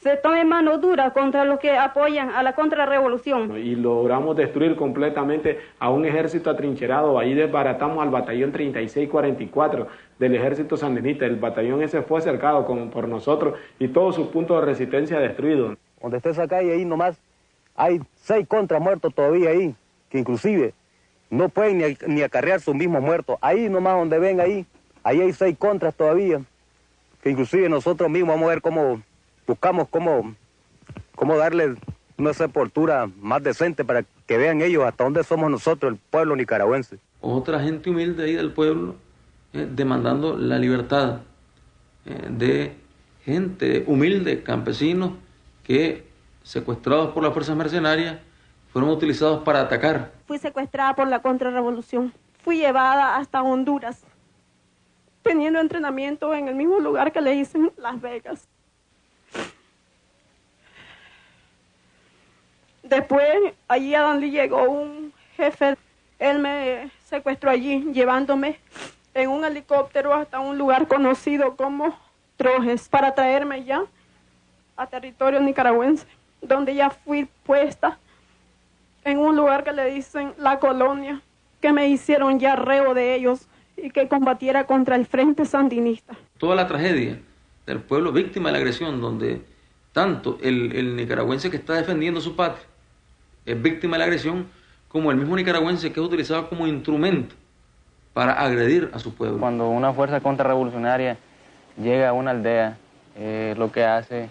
se tome mano dura contra los que apoyan a la contrarrevolución. Y logramos destruir completamente a un ejército atrincherado. Ahí desbaratamos al batallón 3644 del ejército sandinista. El batallón ese fue cercado por nosotros y todos sus puntos de resistencia destruidos. Donde está esa calle ahí nomás hay 6 contras muertos todavía ahí, que inclusive no pueden ni acarrear sus mismos muertos. Ahí nomás donde ven ahí hay 6 contras todavía, que inclusive nosotros mismos vamos a ver cómo buscamos cómo darles una sepultura más decente para que vean ellos hasta dónde somos nosotros, el pueblo nicaragüense. Otra gente humilde ahí del pueblo demandando la libertad de gente humilde, campesinos que secuestrados por las fuerzas mercenarias fueron utilizados para atacar. Fui secuestrada por la contrarrevolución, fui llevada hasta Honduras, teniendo entrenamiento en el mismo lugar que le hice en Las Vegas. Después, allí a donde llegó un jefe, él me secuestró allí, llevándome en un helicóptero hasta un lugar conocido como Trojes, para traerme ya a territorio nicaragüense, donde ya fui puesta en un lugar que le dicen La Colonia, que me hicieron ya reo de ellos y que combatiera contra el Frente Sandinista. Toda la tragedia del pueblo víctima de la agresión, donde tanto el nicaragüense que está defendiendo su patria es víctima de la agresión, como el mismo nicaragüense que es utilizado como instrumento para agredir a su pueblo. Cuando una fuerza contrarrevolucionaria llega a una aldea, lo que hace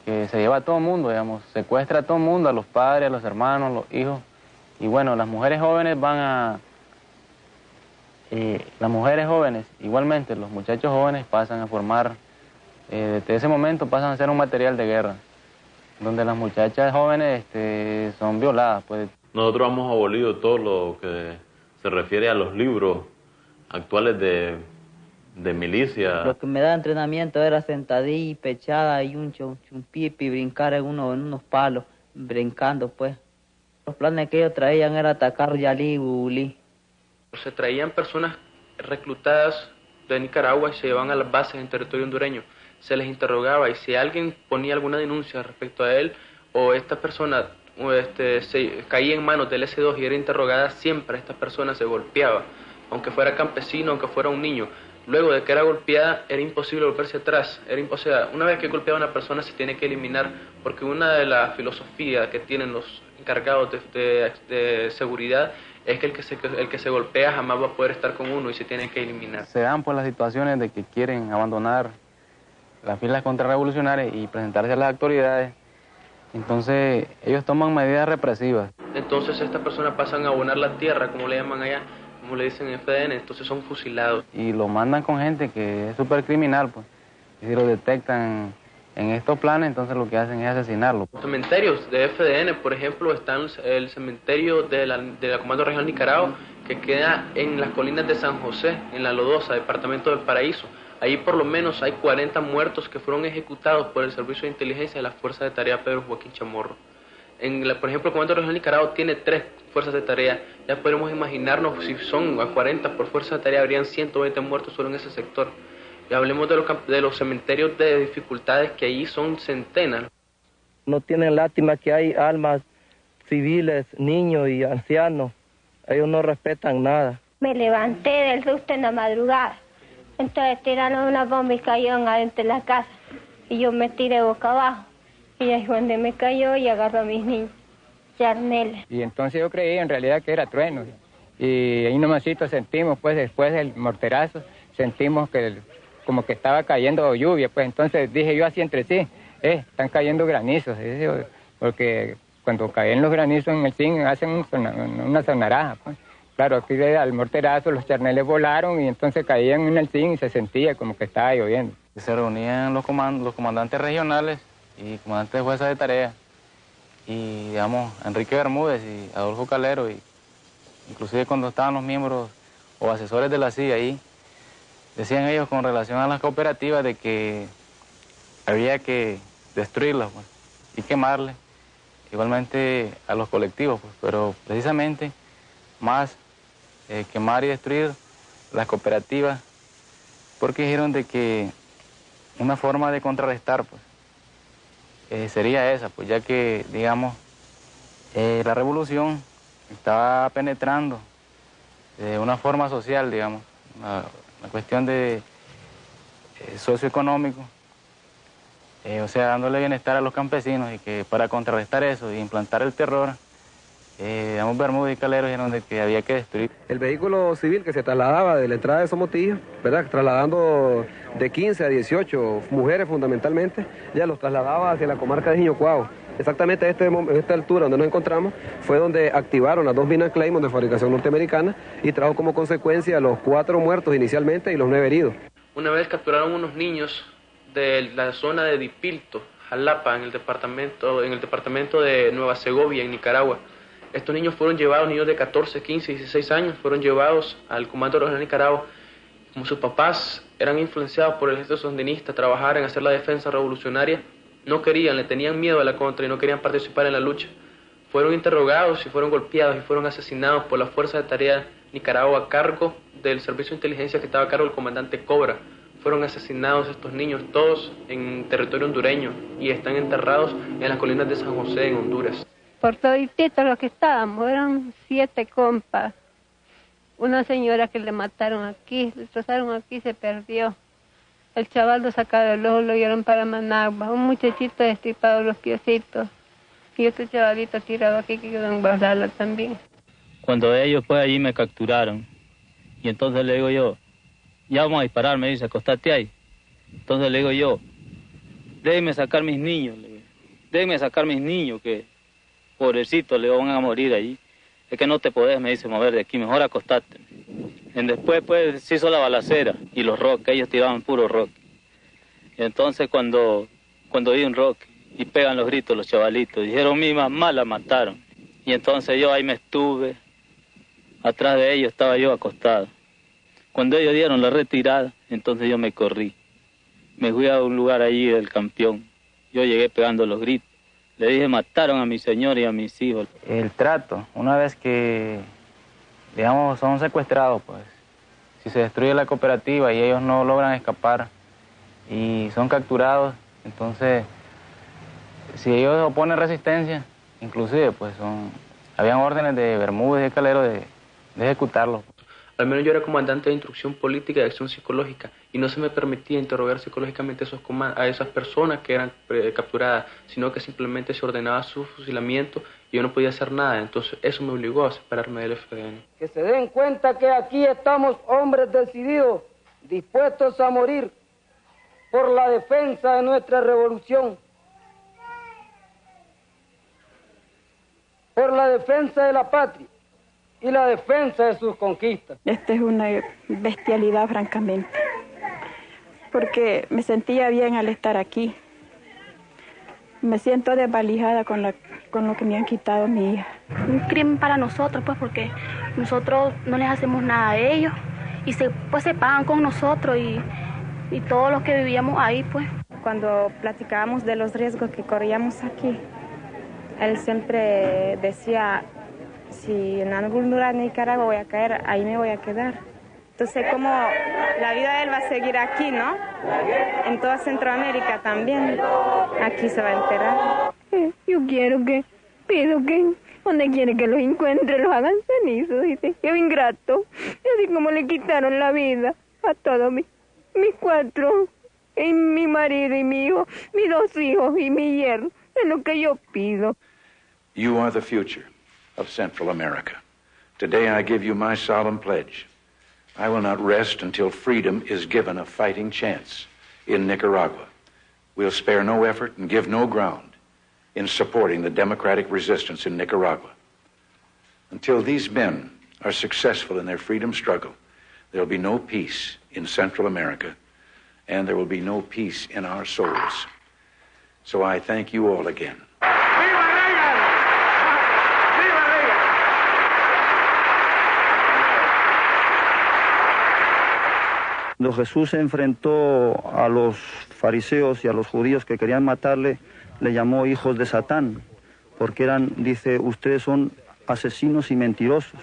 que se lleva a todo el mundo, digamos, secuestra a todo el mundo, a los padres, a los hermanos, los hijos, y bueno, las mujeres jóvenes igualmente los muchachos jóvenes pasan a formar, desde ese momento pasan a ser un material de guerra, donde las muchachas jóvenes son violadas. Pues. Nosotros hemos abolido todo lo que se refiere a los libros actuales de milicia. Lo que me da entrenamiento era sentadilla, pechada y un chumpipi, brincar en unos palos, brincando pues. Los planes que ellos traían era atacar Yalí y Bulí. Se traían personas reclutadas de Nicaragua y se llevaban a las bases en territorio hondureño. Se les interrogaba y si alguien ponía alguna denuncia respecto a él o esta persona se caía en manos del S2 y era interrogada, siempre esta persona se golpeaba, aunque fuera campesino, aunque fuera un niño. Luego de que era golpeada era imposible volverse atrás, era imposible. Una vez que golpeaba a una persona se tiene que eliminar, porque una de las filosofías que tienen los encargados de seguridad es que el que se golpea jamás va a poder estar con uno y se tiene que eliminar. Se dan pues las situaciones de que quieren abandonar las filas contrarrevolucionarias y presentarse a las autoridades, entonces ellos toman medidas represivas. Entonces estas personas pasan a abonar la tierra, como le llaman allá, como le dicen en FDN, entonces son fusilados. Y lo mandan con gente que es súper criminal, pues, y si lo detectan en estos planes, entonces lo que hacen es asesinarlo. Los cementerios de FDN, por ejemplo, están el cementerio de la Comando Regional Nicaragua, que queda en las colinas de San José, en La Lodosa, departamento del Paraíso. Ahí por lo menos hay 40 muertos que fueron ejecutados por el Servicio de Inteligencia de la Fuerza de Tarea Pedro Joaquín Chamorro. Por ejemplo, el Comando Regional Nicaragua tiene 3 fuerzas de tarea. Ya podemos imaginarnos, si son a 40 por fuerza de tarea, habrían 120 muertos solo en ese sector. Y hablemos de los cementerios de dificultades, que allí son centenas. No tienen lástima que hay almas civiles, niños y ancianos. Ellos no respetan nada. Me levanté del susto en la madrugada. Entonces tiraron una bomba y cayó adentro de la casa. Y yo me tiré boca abajo. Y ahí donde me cayó y agarró a mis niños, Yarnel. Y entonces yo creí en realidad que era trueno. Y ahí nomasito sentimos, pues después del morterazo, sentimos que como que estaba cayendo lluvia. Pues entonces dije yo así entre sí, están cayendo granizos. Porque cuando caen los granizos en el zinc hacen una sonaraja. Pues. Claro, aquí al morterazo los charneles volaron y entonces caían en el zinc y se sentía como que estaba lloviendo. Se reunían los comandantes regionales y comandantes de fuerza de tarea. Y, digamos, Enrique Bermúdez y Adolfo Calero, y inclusive cuando estaban los miembros o asesores de la CIA ahí, decían ellos con relación a las cooperativas de que había que destruirlas, pues, y quemarlas, igualmente a los colectivos, pues, pero precisamente más quemar y destruir las cooperativas, porque dijeron de que una forma de contrarrestar, pues, sería esa, pues ya que, digamos, la revolución estaba penetrando de una forma social, digamos, una cuestión de socioeconómico, o sea, dándole bienestar a los campesinos, y que para contrarrestar eso e implantar el terror, digamos, Bermúdez y Calero dijeron de que había que destruir. El vehículo civil que se trasladaba de la entrada de Somotillo, ¿verdad?, trasladando de 15 a 18 mujeres fundamentalmente, ya los trasladaba hacia la comarca de Jiñocuao. Exactamente a esta altura donde nos encontramos fue donde activaron las 2 minas Claymore de fabricación norteamericana y trajo como consecuencia los 4 muertos inicialmente y los 9 heridos. Una vez capturaron unos niños de la zona de Dipilto, Jalapa, en el departamento de Nueva Segovia, en Nicaragua. Estos niños fueron llevados, niños de 14, 15, 16 años, fueron llevados al Comando Regional de Nicaragua. Como sus papás eran influenciados por el ejército sandinista a trabajar en hacer la defensa revolucionaria, no querían, le tenían miedo a la contra y no querían participar en la lucha. Fueron interrogados y fueron golpeados y fueron asesinados por la Fuerza de Tarea Nicaragua a cargo del servicio de inteligencia que estaba a cargo del comandante Cobra. Fueron asesinados estos niños todos en territorio hondureño y están enterrados en las colinas de San José, en Honduras. Por todititos los que estábamos, eran 7 compas. Una señora que le mataron aquí, le trozaron aquí, se perdió. El chaval lo sacaron del ojo, lo llevaron para Managua. Un muchachito destripado los piecitos. Y otro chavalito tirado aquí que quedó en Guadalajara también. Cuando ellos pues allí me capturaron, y entonces le digo yo, ya vamos a disparar, me dice, acostate ahí. Entonces le digo yo, déjenme sacar mis niños, déjenme sacar mis niños, que pobrecitos le van a morir allí. Es que no te podés, me dice, mover de aquí, mejor acostate. Después pues se hizo la balacera y los rock, ellos tiraban puro rock. Y entonces cuando di un rock y pegan los gritos los chavalitos, dijeron mi mamá la mataron. Y entonces yo ahí me estuve, atrás de ellos estaba yo acostado. Cuando ellos dieron la retirada, entonces yo me corrí. Me fui a un lugar allí del Campeón. Yo llegué pegando los gritos. Le dije, mataron a mi señor y a mis hijos. El trato, una vez que, digamos, son secuestrados, pues, si se destruye la cooperativa y ellos no logran escapar y son capturados, entonces, si ellos oponen resistencia, inclusive, pues, habían órdenes de Bermúdez y Calero de ejecutarlos. Al menos yo era comandante de instrucción política y de acción psicológica y no se me permitía interrogar psicológicamente a esas personas que eran capturadas, sino que simplemente se ordenaba su fusilamiento y yo no podía hacer nada. Entonces eso me obligó a separarme del FDN. Que se den cuenta que aquí estamos hombres decididos, dispuestos a morir por la defensa de nuestra revolución, por la defensa de la patria y la defensa de sus conquistas. Esta es una bestialidad, francamente, porque me sentía bien al estar aquí. Me siento desvalijada con lo que me han quitado a mi hija. Un crimen para nosotros, pues, porque nosotros no les hacemos nada a ellos y se pagan con nosotros y todos los que vivíamos ahí, pues. Cuando platicábamos de los riesgos que corríamos aquí, él siempre decía, si en algún lugar en Nicaragua voy a caer, ahí me voy a quedar. Entonces, como la vida de él va a seguir aquí, ¿no? En toda Centroamérica también, aquí se va a enterar. Yo pido que donde quiere que los encuentre, los hagan cenizos, dice. Qué ingrato. Y así como le quitaron la vida a todos mis 4, y mi marido y mi hijo, mis 2 hijos y mi yerno. Es lo que yo pido. You are the future of Central America. Today I give you my solemn pledge. I will not rest until freedom is given a fighting chance in Nicaragua. We'll spare no effort and give no ground in supporting the democratic resistance in Nicaragua. Until these men are successful in their freedom struggle, there will be no peace in Central America, and there will be no peace in our souls. So I thank you all again. Cuando Jesús se enfrentó a los fariseos y a los judíos que querían matarle, le llamó hijos de Satán, porque eran, dice, ustedes son asesinos y mentirosos.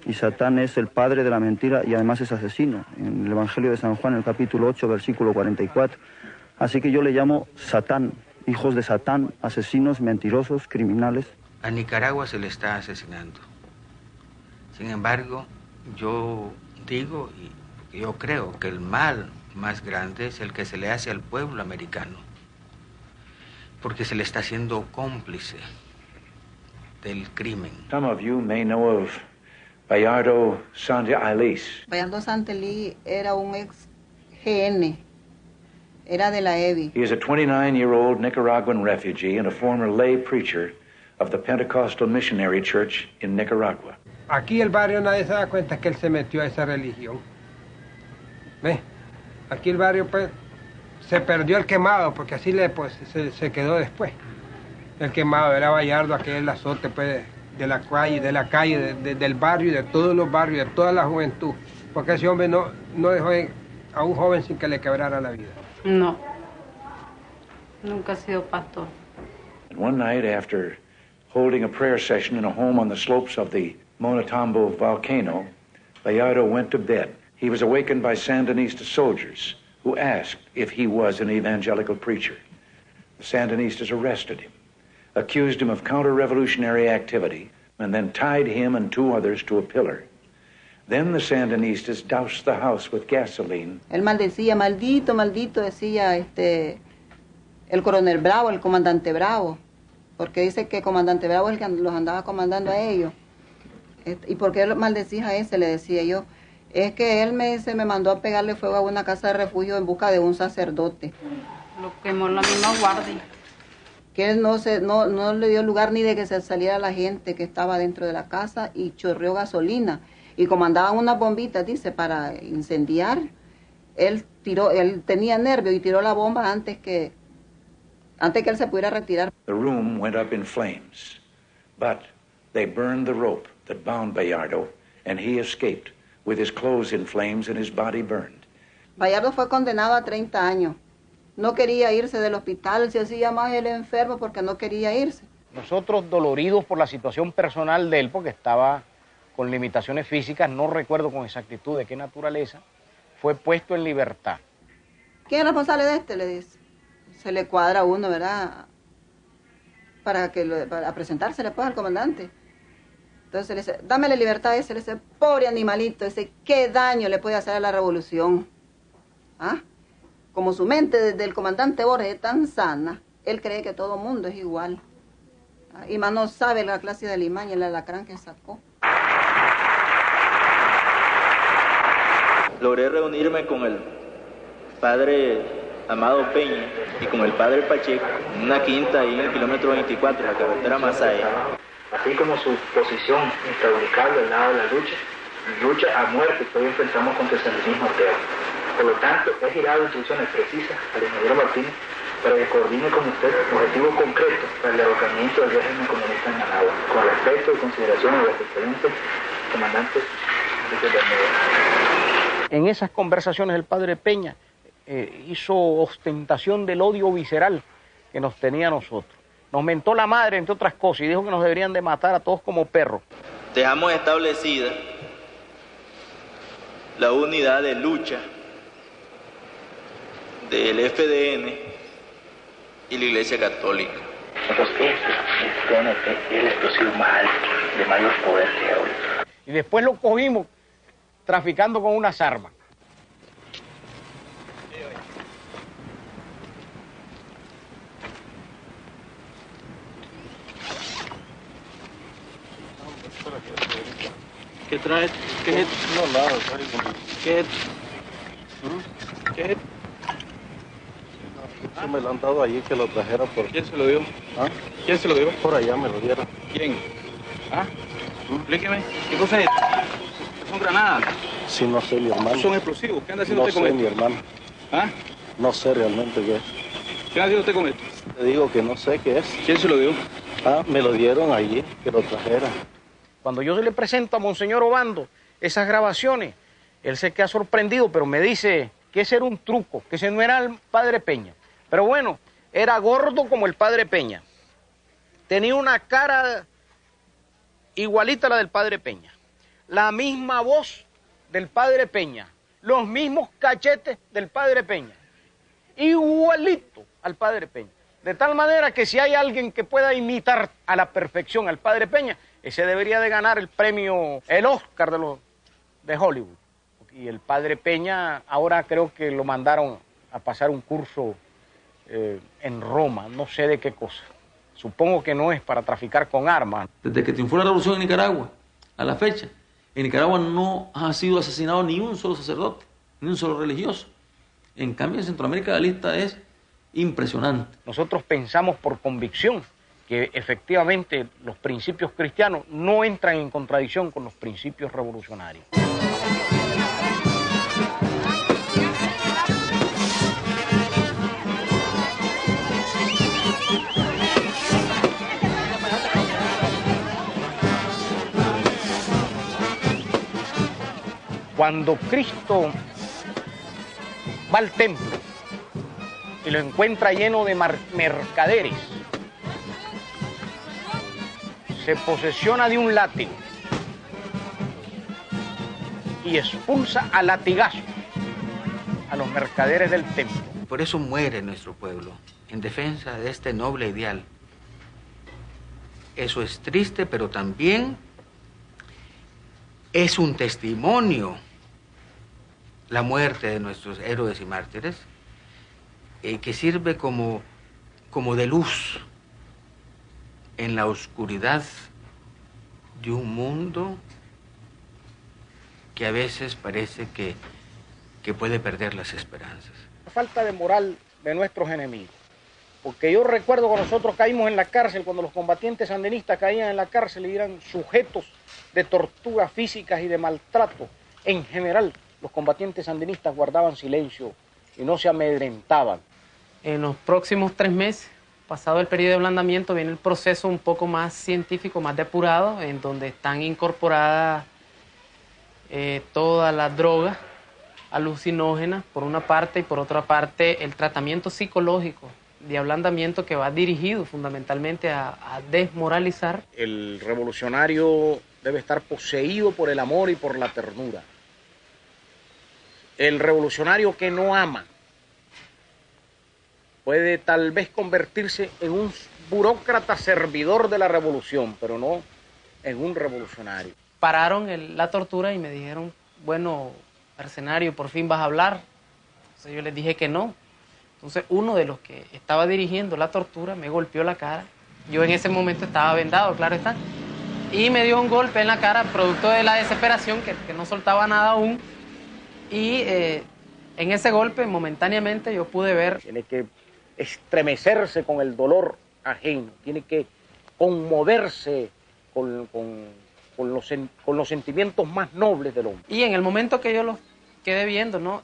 Y Satán es el padre de la mentira y además es asesino. En el Evangelio de San Juan, en el capítulo 8, versículo 44. Así que yo le llamo Satán, hijos de Satán, asesinos, mentirosos, criminales. A Nicaragua se le está asesinando. Sin embargo, yo digo y yo creo que el mal más grande es el que se le hace al pueblo americano, porque se le está haciendo cómplice del crimen. Some of you may know of Bayardo Santeliz. Bayardo Santeliz era un ex GN, era de la EBI. He is a 29-year-old Nicaraguan refugee and a former lay preacher of the Pentecostal Missionary Church in Nicaragua. Aquí el barrio nadie se da cuenta que él se metió a esa religión. ¿Ve? Aquí el barrio pues se perdió el quemado, porque así se quedó después. El quemado era Bayardo, aquel el azote pues de la calle, del barrio y de todos los barrios, de toda la juventud. Porque ese hombre no dejó a un joven sin que le quebrara la vida. No, nunca ha sido pastor. And one night after holding a prayer session in a home on the slopes of the Monotombo volcano, Bayardo went to bed. He was awakened by Sandinista soldiers who asked if he was an evangelical preacher. The Sandinistas arrested him, accused him of counter-revolutionary activity, and then tied him and two others to a pillar. Then the Sandinistas doused the house with gasoline. Él maldecía, maldito, maldito, decía el coronel Bravo, el comandante Bravo, porque dice que el comandante Bravo es el que los andaba comandando a ellos. ¿Y por qué maldecías a ese? Le decía yo. Es que él me mandó a pegarle fuego a una casa de refugio en busca de un sacerdote. Lo quemó la misma guardia. Que él no le dio lugar ni de que se saliera la gente que estaba dentro de la casa y chorreó gasolina. Y como andaban unas bombitas, dice, para incendiar, él tenía nervio y tiró la bomba antes que él se pudiera retirar. The room went up in flames, but they burned the rope that bound Bayardo, and he escaped with his clothes in flames and his body burned. Bayardo fue condenado a 30 años. No quería irse del hospital, se hacía más el enfermo porque no quería irse. Nosotros doloridos por la situación personal de él, porque estaba con limitaciones físicas, no recuerdo con exactitud de qué naturaleza, fue puesto en libertad. ¿Quién es responsable de este? Le dice. Se le cuadra a uno, ¿verdad? Para presentársele pues al comandante. Entonces le dice, dame la libertad a ese, le dice, pobre animalito, ese, ¿qué daño le puede hacer a la revolución? ¿Ah? Como su mente del comandante Borges es tan sana, él cree que todo mundo es igual. ¿Ah? Y más no sabe la clase de limaña y el alacrán que sacó. Logré reunirme con el padre Amado Peña y con el padre Pacheco en una quinta ahí en el kilómetro 24, la carretera Masaya. Así como su posición intraubicable al lado de la lucha a muerte que hoy enfrentamos contra el sandinismo ateo. Por lo tanto, he girado instrucciones precisas al ingeniero Martínez para que coordine con usted objetivos concretos para el derrocamiento del régimen comunista en Managua, con respeto y consideración a los excelentes comandantes de Bermúdez. En esas conversaciones el padre Peña hizo ostentación del odio visceral que nos tenía a nosotros. Nos mentó la madre, entre otras cosas, y dijo que nos deberían de matar a todos como perros. Dejamos establecida la unidad de lucha del FDN y la Iglesia Católica. Entonces, el TNT es el explosivo más alto, de mayor poder que hay hoy. Y después lo cogimos traficando con unas armas. ¿Qué traes? ¿Qué es? No, nada, ¿qué es? ¿Qué es? Eso me lo han dado allí que lo trajera por... ¿Quién se lo dio? ¿Ah? ¿Quién se lo dio? Por allá me lo dieron. ¿Quién? ¿Ah? Explíqueme, ¿qué cosa es esto? ¿Son granadas? Sí, no sé, mi hermano. ¿Son explosivos? ¿Qué anda haciendo No usted con sé, esto? mi hermano. ¿Ah? No sé realmente qué es. ¿Qué anda haciendo usted con esto? Te digo que no sé qué es. ¿Quién se lo dio? Ah, me lo dieron allí, que lo trajera. Cuando yo le presento a Monseñor Obando esas grabaciones, él se queda sorprendido, pero me dice que ese era un truco, que ese no era el padre Peña. Pero bueno, era gordo como el padre Peña. Tenía una cara igualita a la del padre Peña. La misma voz del padre Peña. Los mismos cachetes del padre Peña. Igualito al padre Peña. De tal manera que si hay alguien que pueda imitar a la perfección al padre Peña, ese debería de ganar el premio, el Oscar de Hollywood. Y el padre Peña ahora creo que lo mandaron a pasar un curso en Roma, no sé de qué cosa. Supongo que no es para traficar con armas. Desde que triunfó la revolución en Nicaragua, a la fecha, en Nicaragua no ha sido asesinado ni un solo sacerdote, ni un solo religioso. En cambio, en Centroamérica la lista es impresionante. Nosotros pensamos por convicción que efectivamente los principios cristianos no entran en contradicción con los principios revolucionarios. Cuando Cristo va al templo y lo encuentra lleno de mercaderes, se posesiona de un látigo y expulsa a latigazos a los mercaderes del templo. Por eso muere nuestro pueblo, en defensa de este noble ideal. Eso es triste, pero también es un testimonio la muerte de nuestros héroes y mártires, que sirve como de luz en la oscuridad de un mundo que a veces parece que puede perder las esperanzas. La falta de moral de nuestros enemigos. Porque yo recuerdo que nosotros caímos en la cárcel, cuando los combatientes sandinistas caían en la cárcel y eran sujetos de torturas físicas y de maltrato. En general, los combatientes sandinistas guardaban silencio y no se amedrentaban. En los próximos 3 meses, pasado el periodo de ablandamiento, viene el proceso un poco más científico, más depurado, en donde están incorporadas todas las drogas alucinógenas, por una parte, y por otra parte, el tratamiento psicológico de ablandamiento que va dirigido fundamentalmente a desmoralizar. El revolucionario debe estar poseído por el amor y por la ternura. El revolucionario que no ama puede tal vez convertirse en un burócrata servidor de la revolución, pero no en un revolucionario. Pararon la tortura y me dijeron, bueno, mercenario, por fin vas a hablar. Entonces yo les dije que no. Entonces uno de los que estaba dirigiendo la tortura me golpeó la cara. Yo en ese momento estaba vendado, claro está. Y me dio un golpe en la cara, producto de la desesperación, que no soltaba nada aún. Y en ese golpe, momentáneamente, yo pude ver. Tiene que estremecerse con el dolor ajeno, tiene que conmoverse con los sentimientos más nobles del hombre. Y en el momento que yo los quedé viendo, ¿no?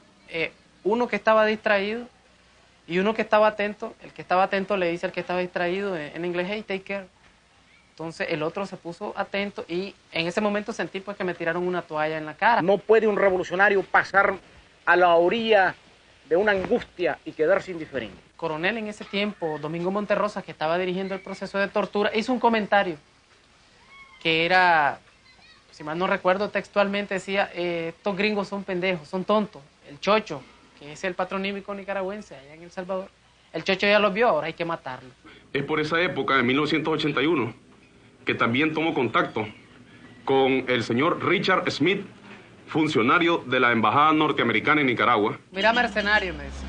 Uno que estaba distraído y uno que estaba atento, el que estaba atento le dice al que estaba distraído en inglés, hey, take care. Entonces el otro se puso atento y en ese momento sentí pues que me tiraron una toalla en la cara. No puede un revolucionario pasar a la orilla de una angustia y quedarse indiferente. Coronel en ese tiempo, Domingo Monterrosa, que estaba dirigiendo el proceso de tortura, hizo un comentario que era, si mal no recuerdo textualmente, decía, estos gringos son pendejos, son tontos. El Chocho, que es el patronímico nicaragüense allá en El Salvador, el Chocho ya los vio, ahora hay que matarlo. Es por esa época, en 1981, que también tomó contacto con el señor Richard Smith, funcionario de la Embajada Norteamericana en Nicaragua. Mira, mercenario, me dice,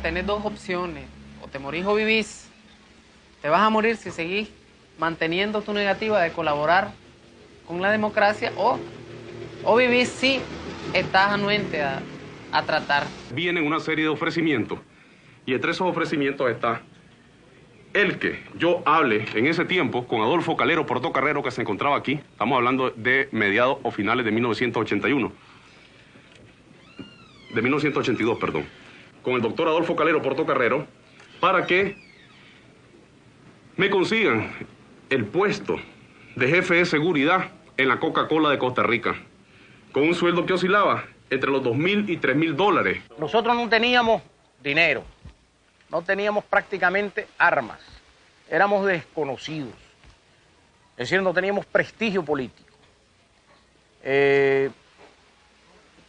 tenés 2 opciones, o te morís o vivís. Te vas a morir si seguís manteniendo tu negativa de colaborar con la democracia, o vivís si estás anuente a tratar. Vienen una serie de ofrecimientos, y entre esos ofrecimientos está el que yo hable en ese tiempo con Adolfo Calero Portocarrero, que se encontraba aquí, estamos hablando de mediados o finales de 1982, perdón, con el doctor Adolfo Calero Portocarrero, para que me consigan el puesto de jefe de seguridad en la Coca-Cola de Costa Rica, con un sueldo que oscilaba entre los $2,000 y $3,000. Nosotros no teníamos dinero, no teníamos prácticamente armas, éramos desconocidos, es decir, no teníamos prestigio político.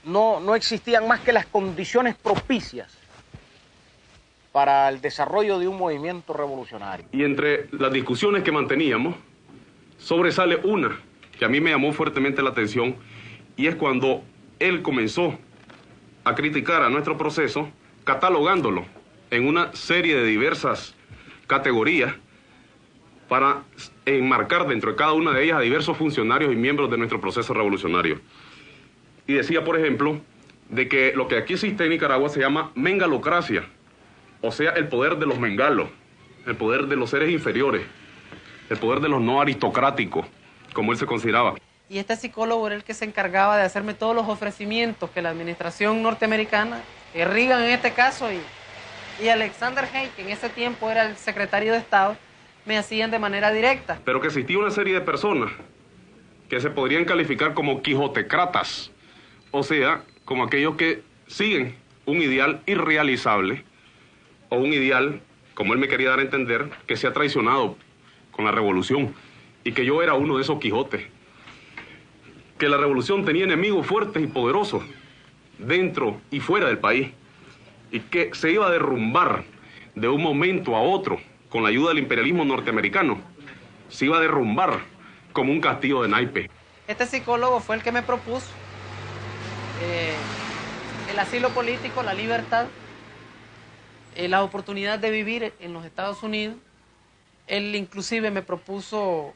No existían más que las condiciones propicias para el desarrollo de un movimiento revolucionario. Y entre las discusiones que manteníamos, sobresale una que a mí me llamó fuertemente la atención, y es cuando él comenzó a criticar a nuestro proceso, catalogándolo en una serie de diversas categorías para enmarcar dentro de cada una de ellas a diversos funcionarios y miembros de nuestro proceso revolucionario. Y decía, por ejemplo, de que lo que aquí existe en Nicaragua se llama mengalocracia, o sea, el poder de los mengalos, el poder de los seres inferiores, el poder de los no aristocráticos, como él se consideraba. Y este psicólogo era el que se encargaba de hacerme todos los ofrecimientos que la administración norteamericana, Reagan en este caso, y Alexander Haig, que en ese tiempo era el secretario de Estado, me hacían de manera directa. Pero que existía una serie de personas que se podrían calificar como quijotecratas, o sea, como aquellos que siguen un ideal irrealizable, o un ideal, como él me quería dar a entender, que se ha traicionado con la revolución, y que yo era uno de esos Quijotes, que la revolución tenía enemigos fuertes y poderosos dentro y fuera del país, y que se iba a derrumbar de un momento a otro con la ayuda del imperialismo norteamericano, se iba a derrumbar como un castillo de naipes. Este psicólogo fue el que me propuso el asilo político, la libertad, la oportunidad de vivir en los Estados Unidos. Él inclusive me propuso,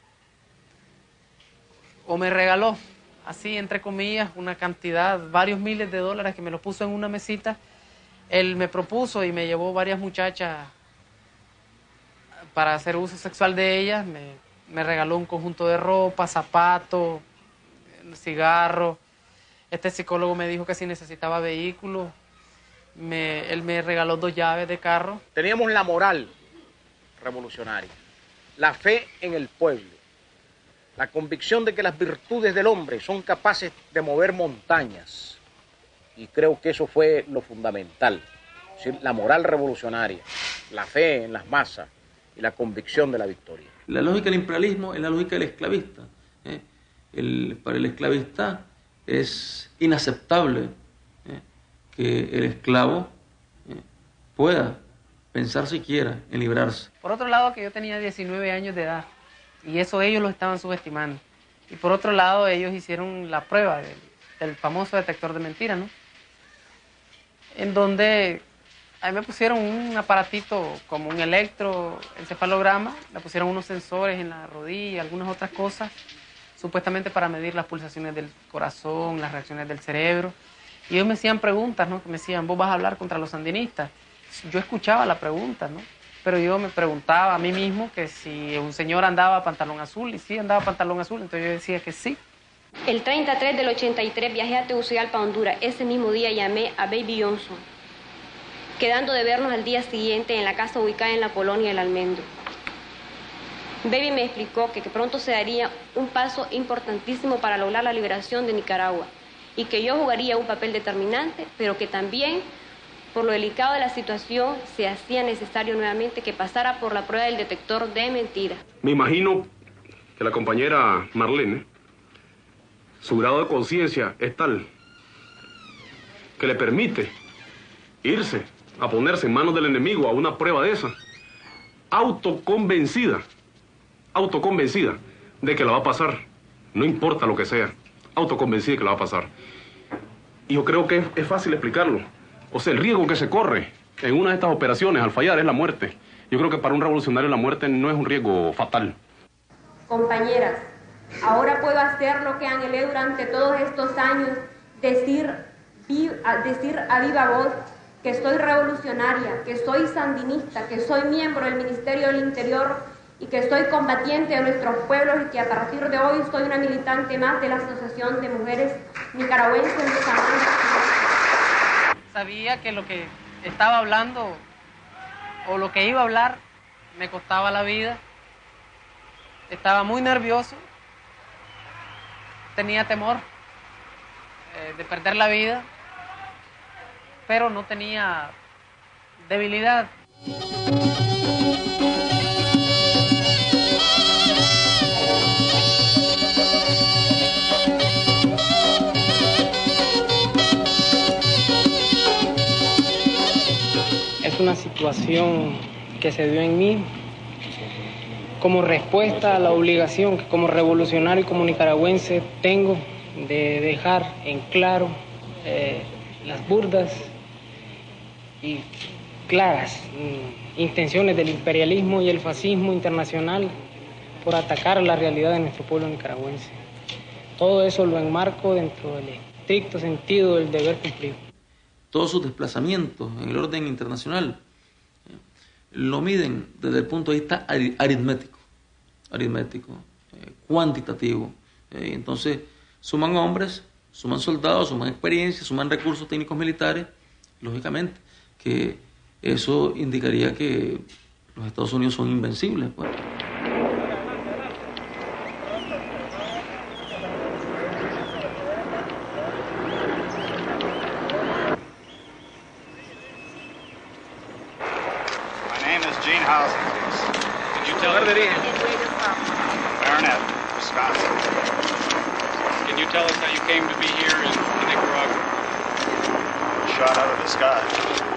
o me regaló, así entre comillas, una cantidad, varios miles de dólares, que me lo puso en una mesita. Él me propuso y me llevó varias muchachas para hacer uso sexual de ellas. Me regaló un conjunto de ropa, zapatos, cigarros. Este psicólogo me dijo que si necesitaba vehículos, él me regaló 2 llaves de carro. Teníamos la moral revolucionaria, la fe en el pueblo, la convicción de que las virtudes del hombre son capaces de mover montañas. Y creo que eso fue lo fundamental. Es decir, la moral revolucionaria, la fe en las masas y la convicción de la victoria. La lógica del imperialismo es la lógica del esclavista. Para el esclavista es inaceptable que el esclavo pueda pensar siquiera en librarse. Por otro lado, que yo tenía 19 años de edad, y eso ellos lo estaban subestimando. Y por otro lado, ellos hicieron la prueba del famoso detector de mentiras, ¿no? En donde a mí me pusieron un aparatito como un electroencefalograma, le pusieron unos sensores en la rodilla, algunas otras cosas, supuestamente para medir las pulsaciones del corazón, las reacciones del cerebro. Y ellos me hacían preguntas, ¿no? Que me decían, ¿vos vas a hablar contra los sandinistas? Yo escuchaba la pregunta, ¿no? Pero yo me preguntaba a mí mismo que si un señor andaba pantalón azul, y sí andaba pantalón azul, entonces yo decía que sí. El 33 del 83 viajé a Tegucigalpa, Honduras. Ese mismo día llamé a Baby Johnson, quedando de vernos al día siguiente en la casa ubicada en la colonia El Almendro. Baby me explicó que pronto se daría un paso importantísimo para lograr la liberación de Nicaragua y que yo jugaría un papel determinante, pero que también, por lo delicado de la situación, se hacía necesario nuevamente que pasara por la prueba del detector de mentiras. Me imagino que la compañera Marlene, su grado de conciencia es tal que le permite irse a ponerse en manos del enemigo a una prueba de esa, autoconvencida de que la va a pasar, no importa lo que sea, autoconvencida de que la va a pasar. Y yo creo que es fácil explicarlo. O sea, el riesgo que se corre en una de estas operaciones al fallar es la muerte. Yo creo que para un revolucionario la muerte no es un riesgo fatal. Compañeras, ahora puedo hacer lo que anhelé durante todos estos años, decir a viva voz que soy revolucionaria, que soy sandinista, que soy miembro del Ministerio del Interior y que soy combatiente de nuestros pueblos y que a partir de hoy soy una militante más de la Asociación de Mujeres Nicaragüenses de Samana. Sabía que lo que estaba hablando o lo que iba a hablar me costaba la vida. Estaba muy nervioso, tenía temor de perder la vida, pero no tenía debilidad. Es una situación que se dio en mí como respuesta a la obligación que como revolucionario y como nicaragüense tengo de dejar en claro las burdas y claras intenciones del imperialismo y el fascismo internacional por atacar la realidad de nuestro pueblo nicaragüense. Todo eso lo enmarco dentro del estricto sentido del deber cumplido. Todos sus desplazamientos en el orden internacional lo miden desde el punto de vista aritmético, cuantitativo. Entonces, suman hombres, suman soldados, suman experiencia, suman recursos técnicos militares. Lógicamente, que eso indicaría que los Estados Unidos son invencibles, pues. Baronet, Wisconsin. Can you tell us how you came to be here in Nicaragua? Shot out of the sky.